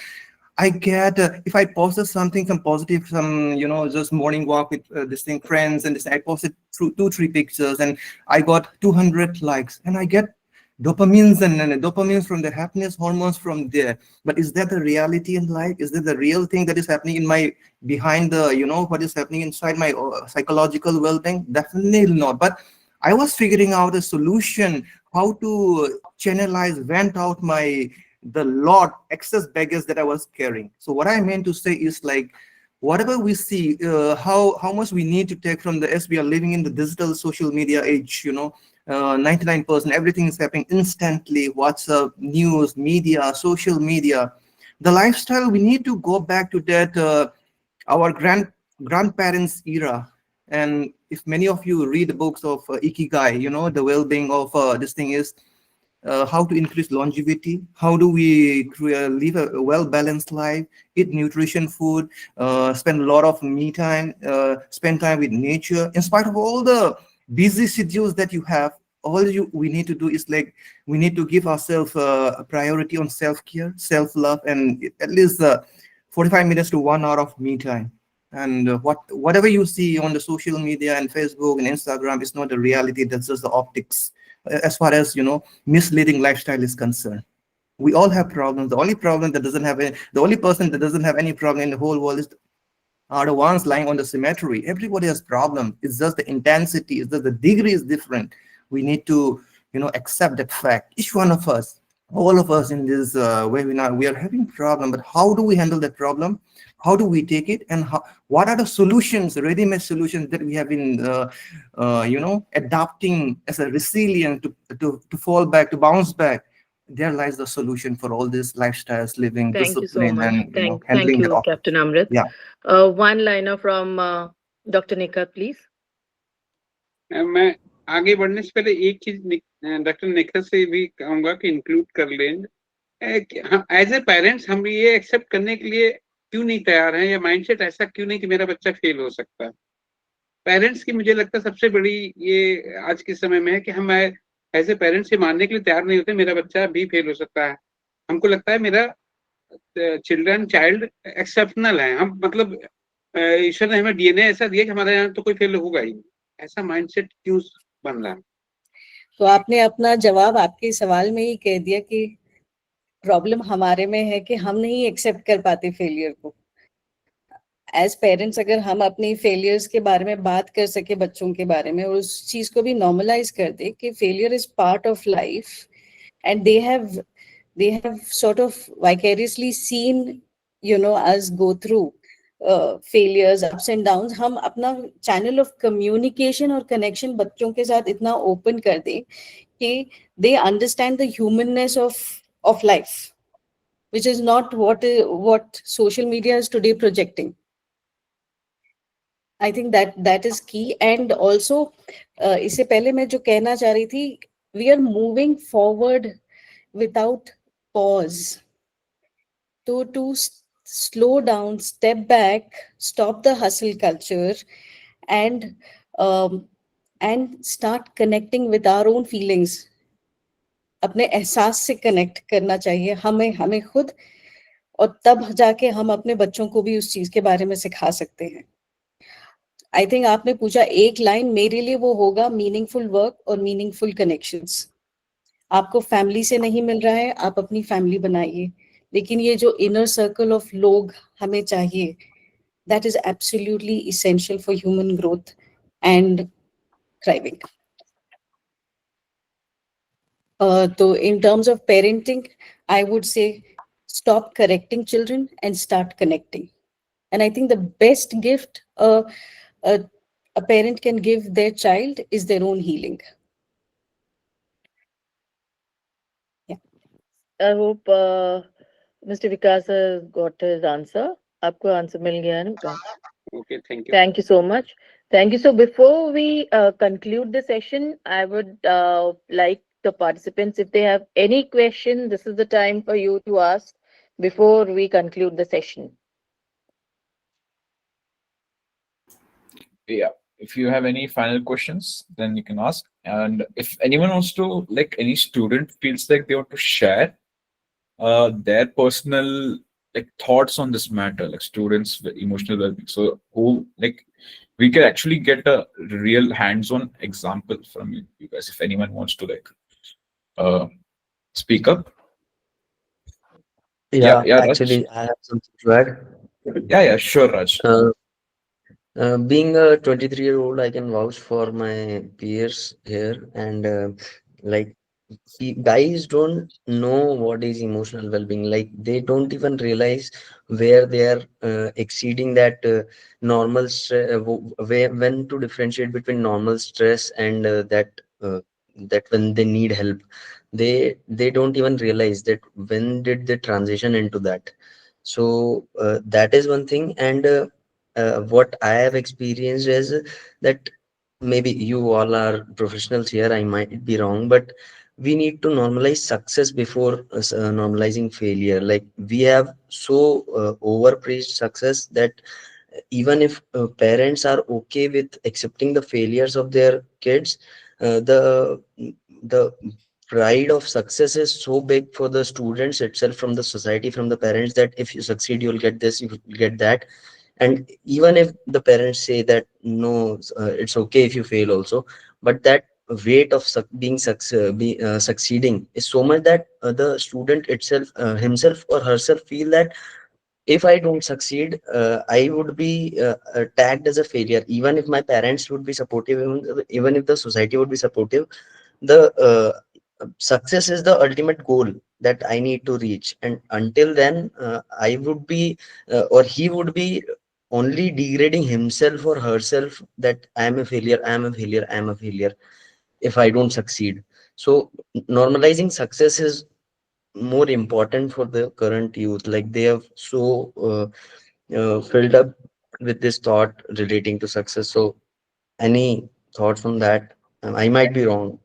I get if I posted something, some positive, some just morning walk with this thing friends, and this I posted through 2 3 pictures, and I got 200 likes, and I get dopamines and dopamines from the happiness hormones from there. But is that the reality in life? Is that the real thing that is happening in my behind the what is happening inside my psychological well-being? Definitely not. But I was figuring out a solution how to channelize, vent out my the lot excess baggage that I was carrying. So what I meant to say is like whatever we see, how much we need to take from the as we are living in the digital social media age. 99% everything is happening instantly. WhatsApp, news, media, social media. The lifestyle we need to go back to that our grandparents era. And if many of you read the books of Ikigai, the well-being of this thing is how to increase longevity, how do we live a well-balanced life, eat nutrition food, spend a lot of me time, spend time with nature. In spite of all the busy schedules that you have, we need to do is like we need to give ourselves a priority on self-care, self-love, and at least 45 minutes to 1 hour of me time. And whatever you see on the social media and Facebook and Instagram is not the reality. That's just the optics as far as misleading lifestyle is concerned. We all have problems. The only person that doesn't have any problem in the whole world are the ones lying on the cemetery. Everybody has problems. It's just the intensity, it's just the degree is different. We need to accept that fact. Each one of us, all of us in this webinar, we are having problem, but how do we handle that problem? How do we take it? And what are the solutions, ready-made solutions that we have been adapting as a resilient to fall back, to bounce back? There lies the solution for all these lifestyles, living Thank you so discipline, much. and Thank handling the you, optics. Captain Amrit. Yeah. One liner from Dr. Nikhat, please. मैं आगे बढ़ने से पहले एक चीज doctor Nikhil से भी कहूंगा कि इंक्लूड कर लें। एज ए पेरेंट्स हम ये एक्सेप्ट करने के लिए क्यों नहीं तैयार हैं, या माइंडसेट ऐसा क्यों नहीं कि मेरा बच्चा फेल हो सकता है। पेरेंट्स की मुझे लगता है सबसे बड़ी ये आज के समय में है कि हम एज ए पेरेंट्स ये मानने के लिए तैयार नहीं होते मेरा बच्चा भी फेल हो सकता है। हमको लगता है मेरा चाइल्ड एक्सेप्शनल है, हम मतलब ईश्वर ने हमें डीएनए ऐसा दिया कि हमारे यहाँ तो कोई फेल होगा ही। ऐसा माइंडसेट क्यों बन रहा है? तो आपने अपना जवाब आपके सवाल में ही कह दिया कि प्रॉब्लम हमारे में है कि हम नहीं एक्सेप्ट कर पाते फेलियर को। एज पेरेंट्स अगर हम अपनी फेलियर्स के बारे में बात कर सके बच्चों के बारे में और उस चीज को भी नॉर्मलाइज कर दे कि failure is part of life and they have sort of vicariously seen us go through failures, ups and downs, हम अपना चैनल ऑफ कम्युनिकेशन और कनेक्शन बच्चों के साथ इतना ओपन कर दें कि they understand the humanness of life, which is not what social media is today projecting. I think that is key. And also इससे पहले मैं जो कहना चाह रही थी, we are moving forward without pause. To slow down, step back, stop the hustle culture, and start connecting with our own feelings. अपने एहसास से कनेक्ट करना चाहिए हमें खुद, और तब जाके हम अपने बच्चों को भी उस चीज के बारे में सिखा सकते हैं। आई थिंक आपने पूछा एक लाइन, मेरे लिए वो होगा मीनिंगफुल वर्क और मीनिंगफुल कनेक्शंस। आपको फैमिली से नहीं मिल रहा है, आप अपनी फैमिली बनाइए, लेकिन ये जो इनर सर्कल ऑफ लोग हमें चाहिए, that is absolutely essential for human growth and thriving. तो in terms of parenting, I would say stop correcting children and start connecting. And I think the best gift a parent can give their child is their own healing. Yeah. I hope Mr. Vikas has got his answer. आपको answer मिल गया है ना विकास? Okay, thank you. Thank you so much. Thank you. So before we conclude the session, I would like the participants, if they have any question, this is the time for you to ask before we conclude the session. Yeah, if you have any final questions, then you can ask. And if anyone wants to, like any student feels like they want to share their personal like thoughts on this matter, like students with emotional well-being. So who like we can actually get a real hands-on example from you guys if anyone wants to like uh speak up. Yeah, Yeah, yeah, Raj. actually, I have something to add. Yeah, yeah, sure, Raj. Uh, being a 23-year-old, I can vouch for my peers here, and like guys don't know what is emotional well-being. Like they don't even realize where they are exceeding that normal stress, where when to differentiate between normal stress and that when they need help. They don't even realize that when did they transition into that. So that is one thing. And what I have experienced is that maybe you all are professionals here, I might be wrong, but we need to normalize success before normalizing failure. Like we have so overpraised success that even if parents are okay with accepting the failures of their kids, the pride of success is so big for the students itself, from the society, from the parents, that if you succeed you'll get this, you will get that. And even if the parents say that no, it's okay if you fail also, but that weight of succeeding is so much that the student itself, himself or herself, feel that if I don't succeed, I would be tagged as a failure. Even if my parents would be supportive, even if the society would be supportive, the success is the ultimate goal that I need to reach. And until then, I would be, or he would be only degrading himself or herself, that I am a failure, I am a failure, I am a failure if I don't succeed. So normalizing success is more important for the current youth. Like they have so filled up with this thought relating to success. So any thoughts on that? I might be wrong.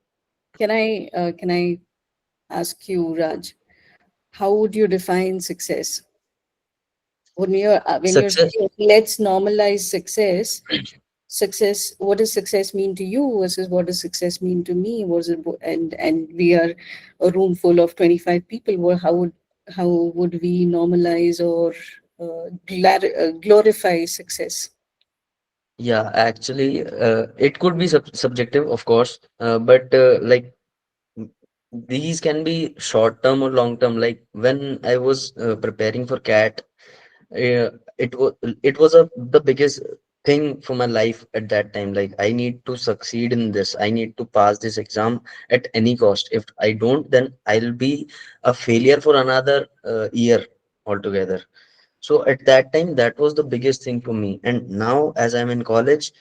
Can I ask you, Raj, how would you define success? When you're Success. saying let's normalize success, what does success mean to you versus what does success mean to me? Was it and we are a room full of 25 people. Well, how would we normalize or glorify success? Yeah, actually, it could be subjective, of course, but like these can be short term or long term. Like when I was preparing for CAT, uh, it was the biggest thing for my life at that time. Like I need to succeed in this, I need to pass this exam at any cost. If I don't, then I'll be a failure for another year altogether. So at that time, that was the biggest thing for me. And now, as I'm in college,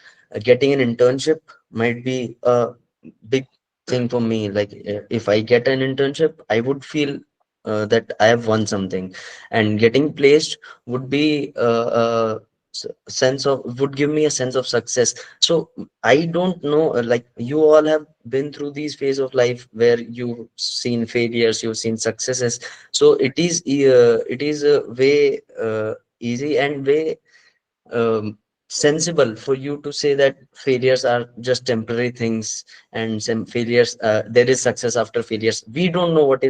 getting an internship might be a big thing for me. Like if I get an internship, I would feel that I have won something, and getting placed would be sense of, would give me a sense of success. So I don't know, like you all have been through these phase of life where you've seen failures, you've seen successes. So it is a way easy and way sensible for you to say that failures are just temporary things, and some failures, there is success after failures. We don't know what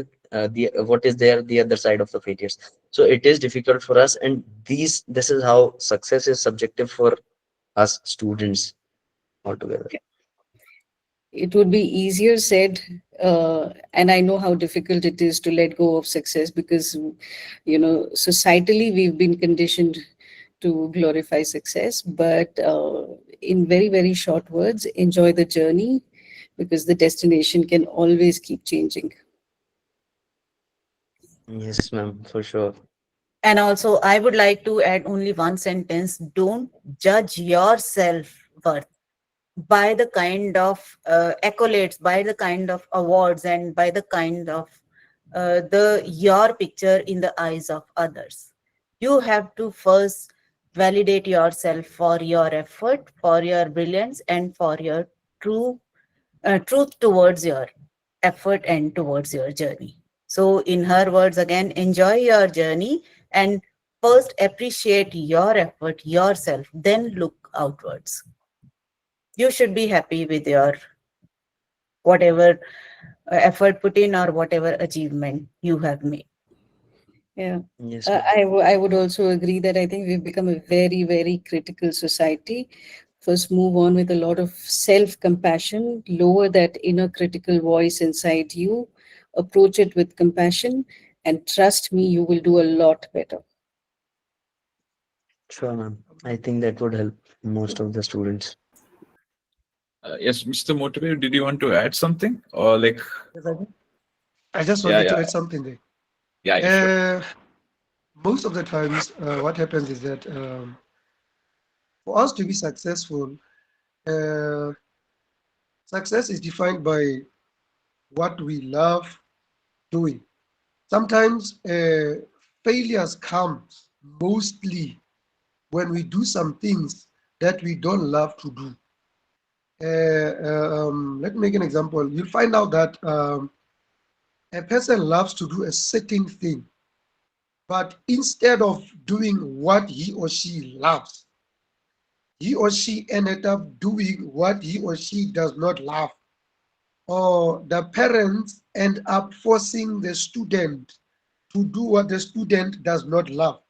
is there the other side of the failures. So it is difficult for us, and this is how success is subjective for us students altogether. It would be easier said, and I know how difficult it is to let go of success because, societally we've been conditioned to glorify success. But in very, very short words, enjoy the journey because the destination can always keep changing. Yes, ma'am, for sure. And also, I would like to add only one sentence: don't judge your self worth by the kind of accolades, by the kind of awards, and by the kind of the your picture in the eyes of others. You have to first validate yourself for your effort, for your brilliance, and for your truth towards your effort and towards your journey. So, in her words, again, enjoy your journey and first appreciate your effort yourself, then look outwards. You should be happy with your whatever effort put in or whatever achievement you have made. Yeah. Yes, ma'am. I would also agree that I think we've become a very, very critical society. First, move on with a lot of self compassion, lower that inner critical voice inside you, approach it with compassion, and trust me, you will do a lot better. Sure, ma'am. I think that would help most of the students. Yes, Mr. Motivator, did you want to add something? Or like, Yes, I just yeah, wanted to yeah, add something there. yeah, yeah, sure. Most of the times, what happens is that for us to be successful, uh, success is defined by what we love doing. Sometimes failures come mostly when we do some things that we don't love to do. Let me make an example. You'll find out that a person loves to do a certain thing, but instead of doing what he or she loves, he or she ended up doing what he or she does not love. Or the parents end up forcing the student to do what the student does not love.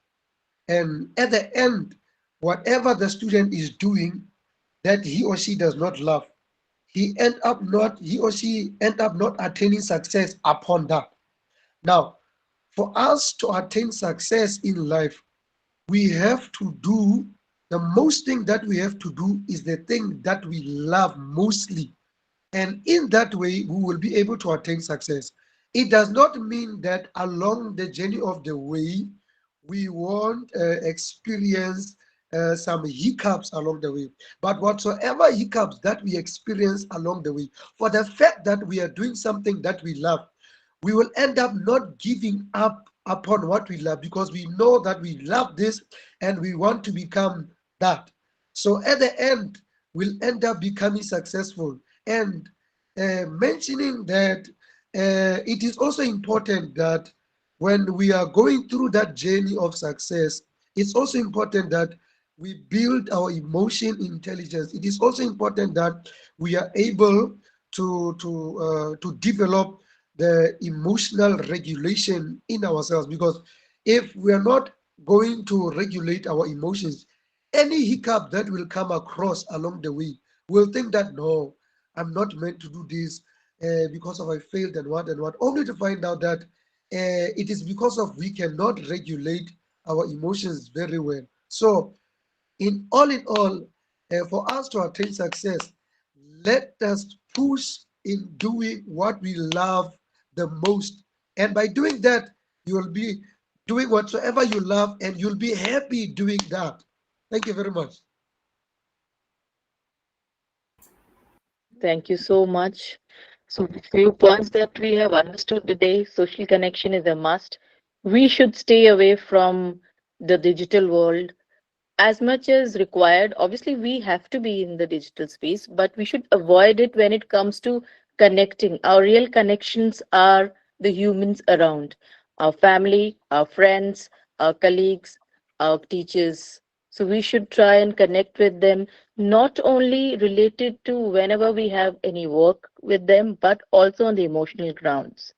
And at the end, whatever the student is doing that he or she does not love, he or she end up not attaining success upon that. Now, for us to attain success in life, we have to do the most thing that we have to do is the thing that we love mostly. And in that way, we will be able to attain success. It does not mean that along the journey of the way, we won't experience some hiccups along the way. But whatsoever hiccups that we experience along the way, for the fact that we are doing something that we love, we will end up not giving up upon what we love because we know that we love this and we want to become that. So at the end, we'll end up becoming successful. And mentioning that it is also important that when we are going through that journey of success, it's also important that we build our emotion intelligence. It is also important that we are able to develop the emotional regulation in ourselves, because if we are not going to regulate our emotions, any hiccup that will come across along the way, we'll think that no, I'm not meant to do this because of I failed and what, only to find out that it is because of we cannot regulate our emotions very well. So in all, for us to attain success, let us push in doing what we love the most. And by doing that, you will be doing whatsoever you love and you'll be happy doing that. Thank you very much. Thank you so much. So, few points that we have understood today: social connection is a must. We should stay away from the digital world as much as required. Obviously, we have to be in the digital space, but we should avoid it when it comes to connecting. Our real connections are the humans around, our family, our friends, our colleagues, our teachers. So we should try and connect with them, not only related to whenever we have any work with them, but also on the emotional grounds.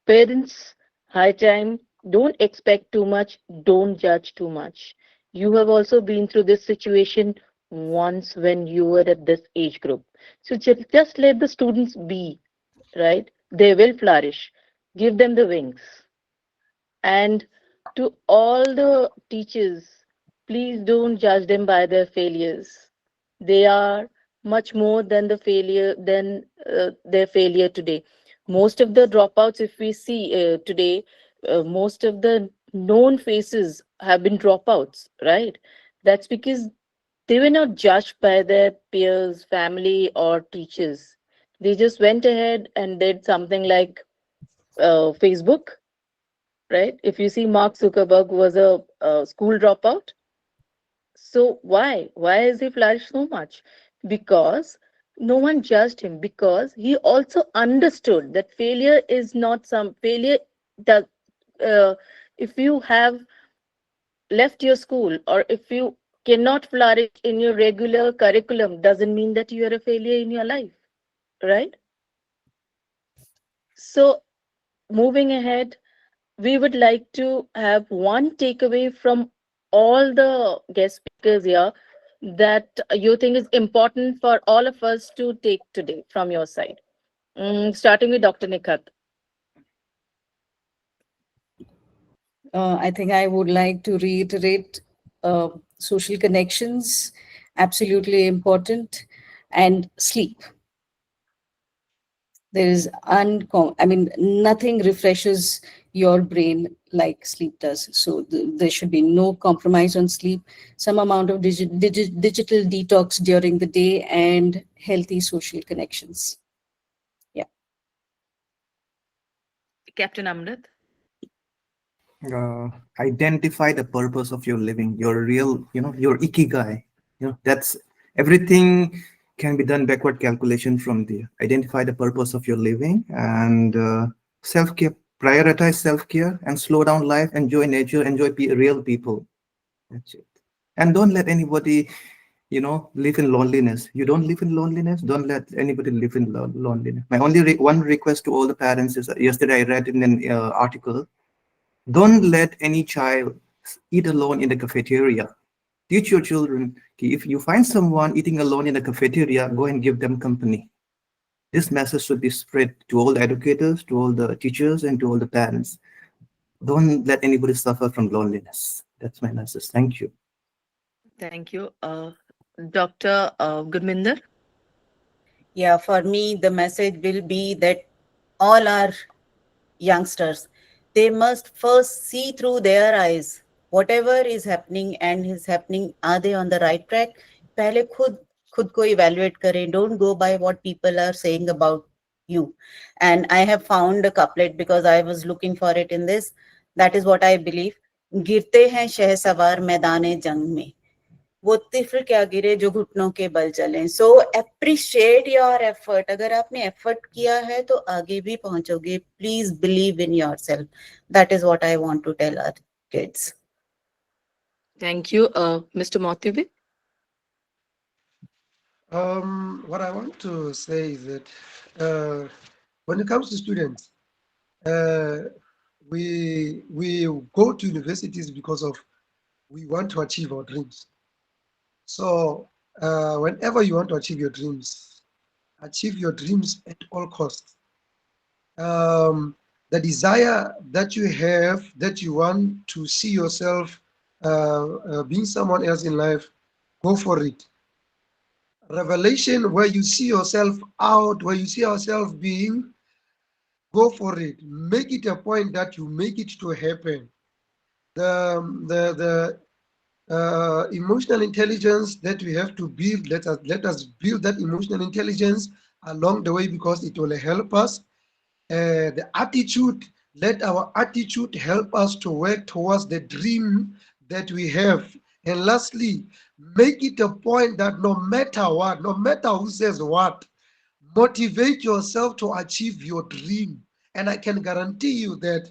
Parents, high time, don't expect too much, don't judge too much. You have also been through this situation once when you were at this age group. So just let the students be, right? They will flourish. Give them the wings. And to all the teachers, please don't judge them by their failures. They are much more than their failure today. Most of the dropouts, if we see today, most of the known faces have been dropouts, right? That's because they were not judged by their peers, family, or teachers. They just went ahead and did something like Facebook, right? If you see, Mark Zuckerberg was a school dropout. So why? Why has he flourished so much? Because no one judged him, because he also understood that failure is not some failure that uh, if you have left your school, or if you cannot flourish in your regular curriculum, doesn't mean that you are a failure in your life, right? So moving ahead, we would like to have one takeaway from all the guest speakers here that you think is important for all of us to take today from your side. Starting with Dr. Nikhat. I think I would like to reiterate uh, social connections, absolutely important, and sleep. There is I mean, nothing refreshes your brain like sleep does. So there should be no compromise on sleep, some amount of digital detox during the day, and healthy social connections. Yeah. Captain Amrit. Identify the purpose of your living, your real, your ikigai. That's everything can be done backward calculation from there. Identify the purpose of your living and self-care. Prioritize self-care and slow down life. Enjoy nature. Enjoy real people. That's it. And don't let anybody, live in loneliness. You don't live in loneliness. Don't let anybody live in loneliness. My only one request to all the parents is yesterday I read in an article, don't let any child eat alone in the cafeteria. Teach your children, okay, if you find someone eating alone in the cafeteria, go and give them company. This message should be spread to all the educators, to all the teachers, and to all the parents. Don't let anybody suffer from loneliness. That's my message. Thank you. Thank you. Dr. Gurminder. Yeah, for me, the message will be that all our youngsters, they must first see through their eyes whatever is happening and is happening, are they on the right track? पहले खुद को evaluate करें. Don't go by what people are saying about you. And I have found a couplet because I was looking for it in this. That is what I believe. गिरते हैं शहसवार मैदाने जंग में, वो तिफल क्या गिरे जो घुटनों के बल चले. So appreciate your effort. अगर आपने एफर्ट किया है तो आगे भी पहुंचोगे. Please believe in yourself. That is what I want to tell our kids. Thank you. Mr. Motivi. What I want to say is that when it comes to students, uh, we go to universities because of we want to achieve our dreams. So whenever you want to achieve your dreams at all costs. The desire that you have, that you want to see yourself being someone else in life, go for it. Revelation, where you see yourself out, where you see yourself being, go for it. Make it a point that you make it to happen. The emotional intelligence that we have to build, let us build that emotional intelligence along the way because it will help us. The attitude, let our attitude help us to work towards the dream that we have. And lastly, make it a point that no matter what, no matter who says what, motivate yourself to achieve your dream. And I can guarantee you that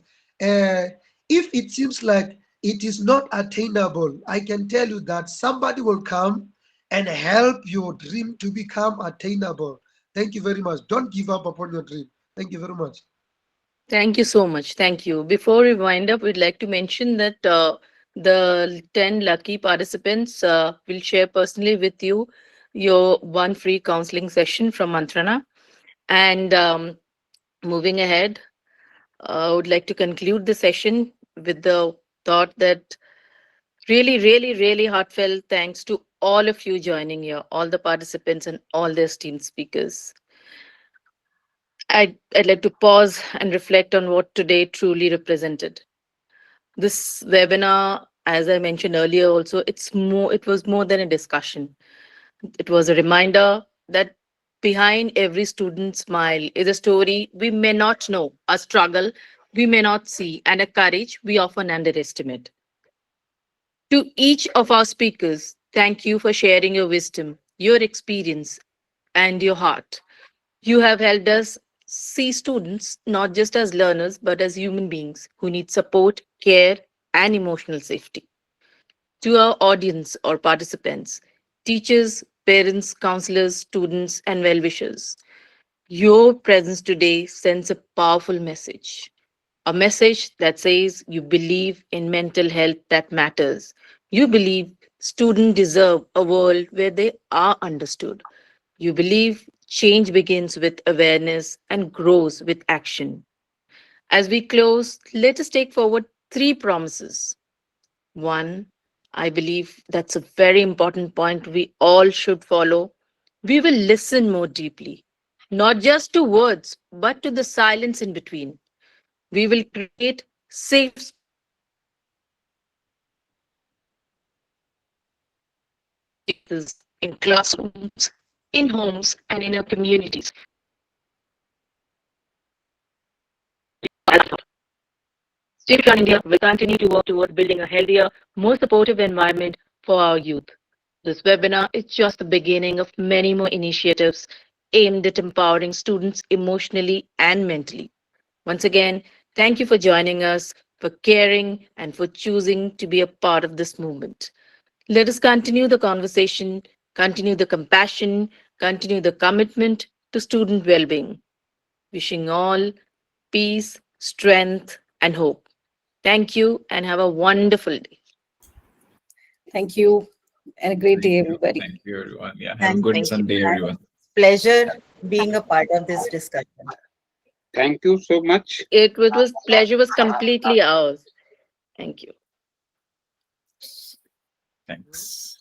if it seems like it is not attainable, I can tell you that somebody will come and help your dream to become attainable. Thank you very much. Don't give up upon your dream. Thank you very much. Thank you so much. Thank you. Before we wind up, we'd like to mention that the 10 lucky participants will share personally with you your one free counseling session from Mantrana. And moving ahead, I would like to conclude the session with the thought that really, really, really heartfelt thanks to all of you joining here, all the participants and all the esteemed speakers. I'd like to pause and reflect on what today truly represented. This webinar, as I mentioned earlier, also, it was more than a discussion. It was a reminder that behind every student's smile is a story we may not know, a struggle we may not see, and a courage we often underestimate. To each of our speakers, thank you for sharing your wisdom, your experience, and your heart. You have helped us see students not just as learners, but as human beings who need support, care, and emotional safety. To our audience or participants, teachers, parents, counselors, students, and well wishers, your presence today sends a powerful message. A message that says you believe in mental health that matters. You believe students deserve a world where they are understood. You believe change begins with awareness and grows with action. As we close, let us take forward three promises. One, I believe that's a very important point we all should follow. We will listen more deeply, not just to words, but to the silence in between. We will create safe spaces in classrooms, in homes, and in our communities. State Run India will continue to work towards building a healthier, more supportive environment for our youth. This webinar is just the beginning of many more initiatives aimed at empowering students emotionally and mentally. Once again, thank you for joining us, for caring, and for choosing to be a part of this movement. Let us continue the conversation, continue the compassion, continue the commitment to student well being. Wishing all peace, strength, and hope. Thank you and have a wonderful day. Thank you and a great Thank day, you. everybody. Thank you, everyone. Yeah, have a Thank good you. Thank you. Sunday, And everyone. pleasure being a part of this discussion. Thank you so much. It was pleasure was completely ours. Thank you. Thanks.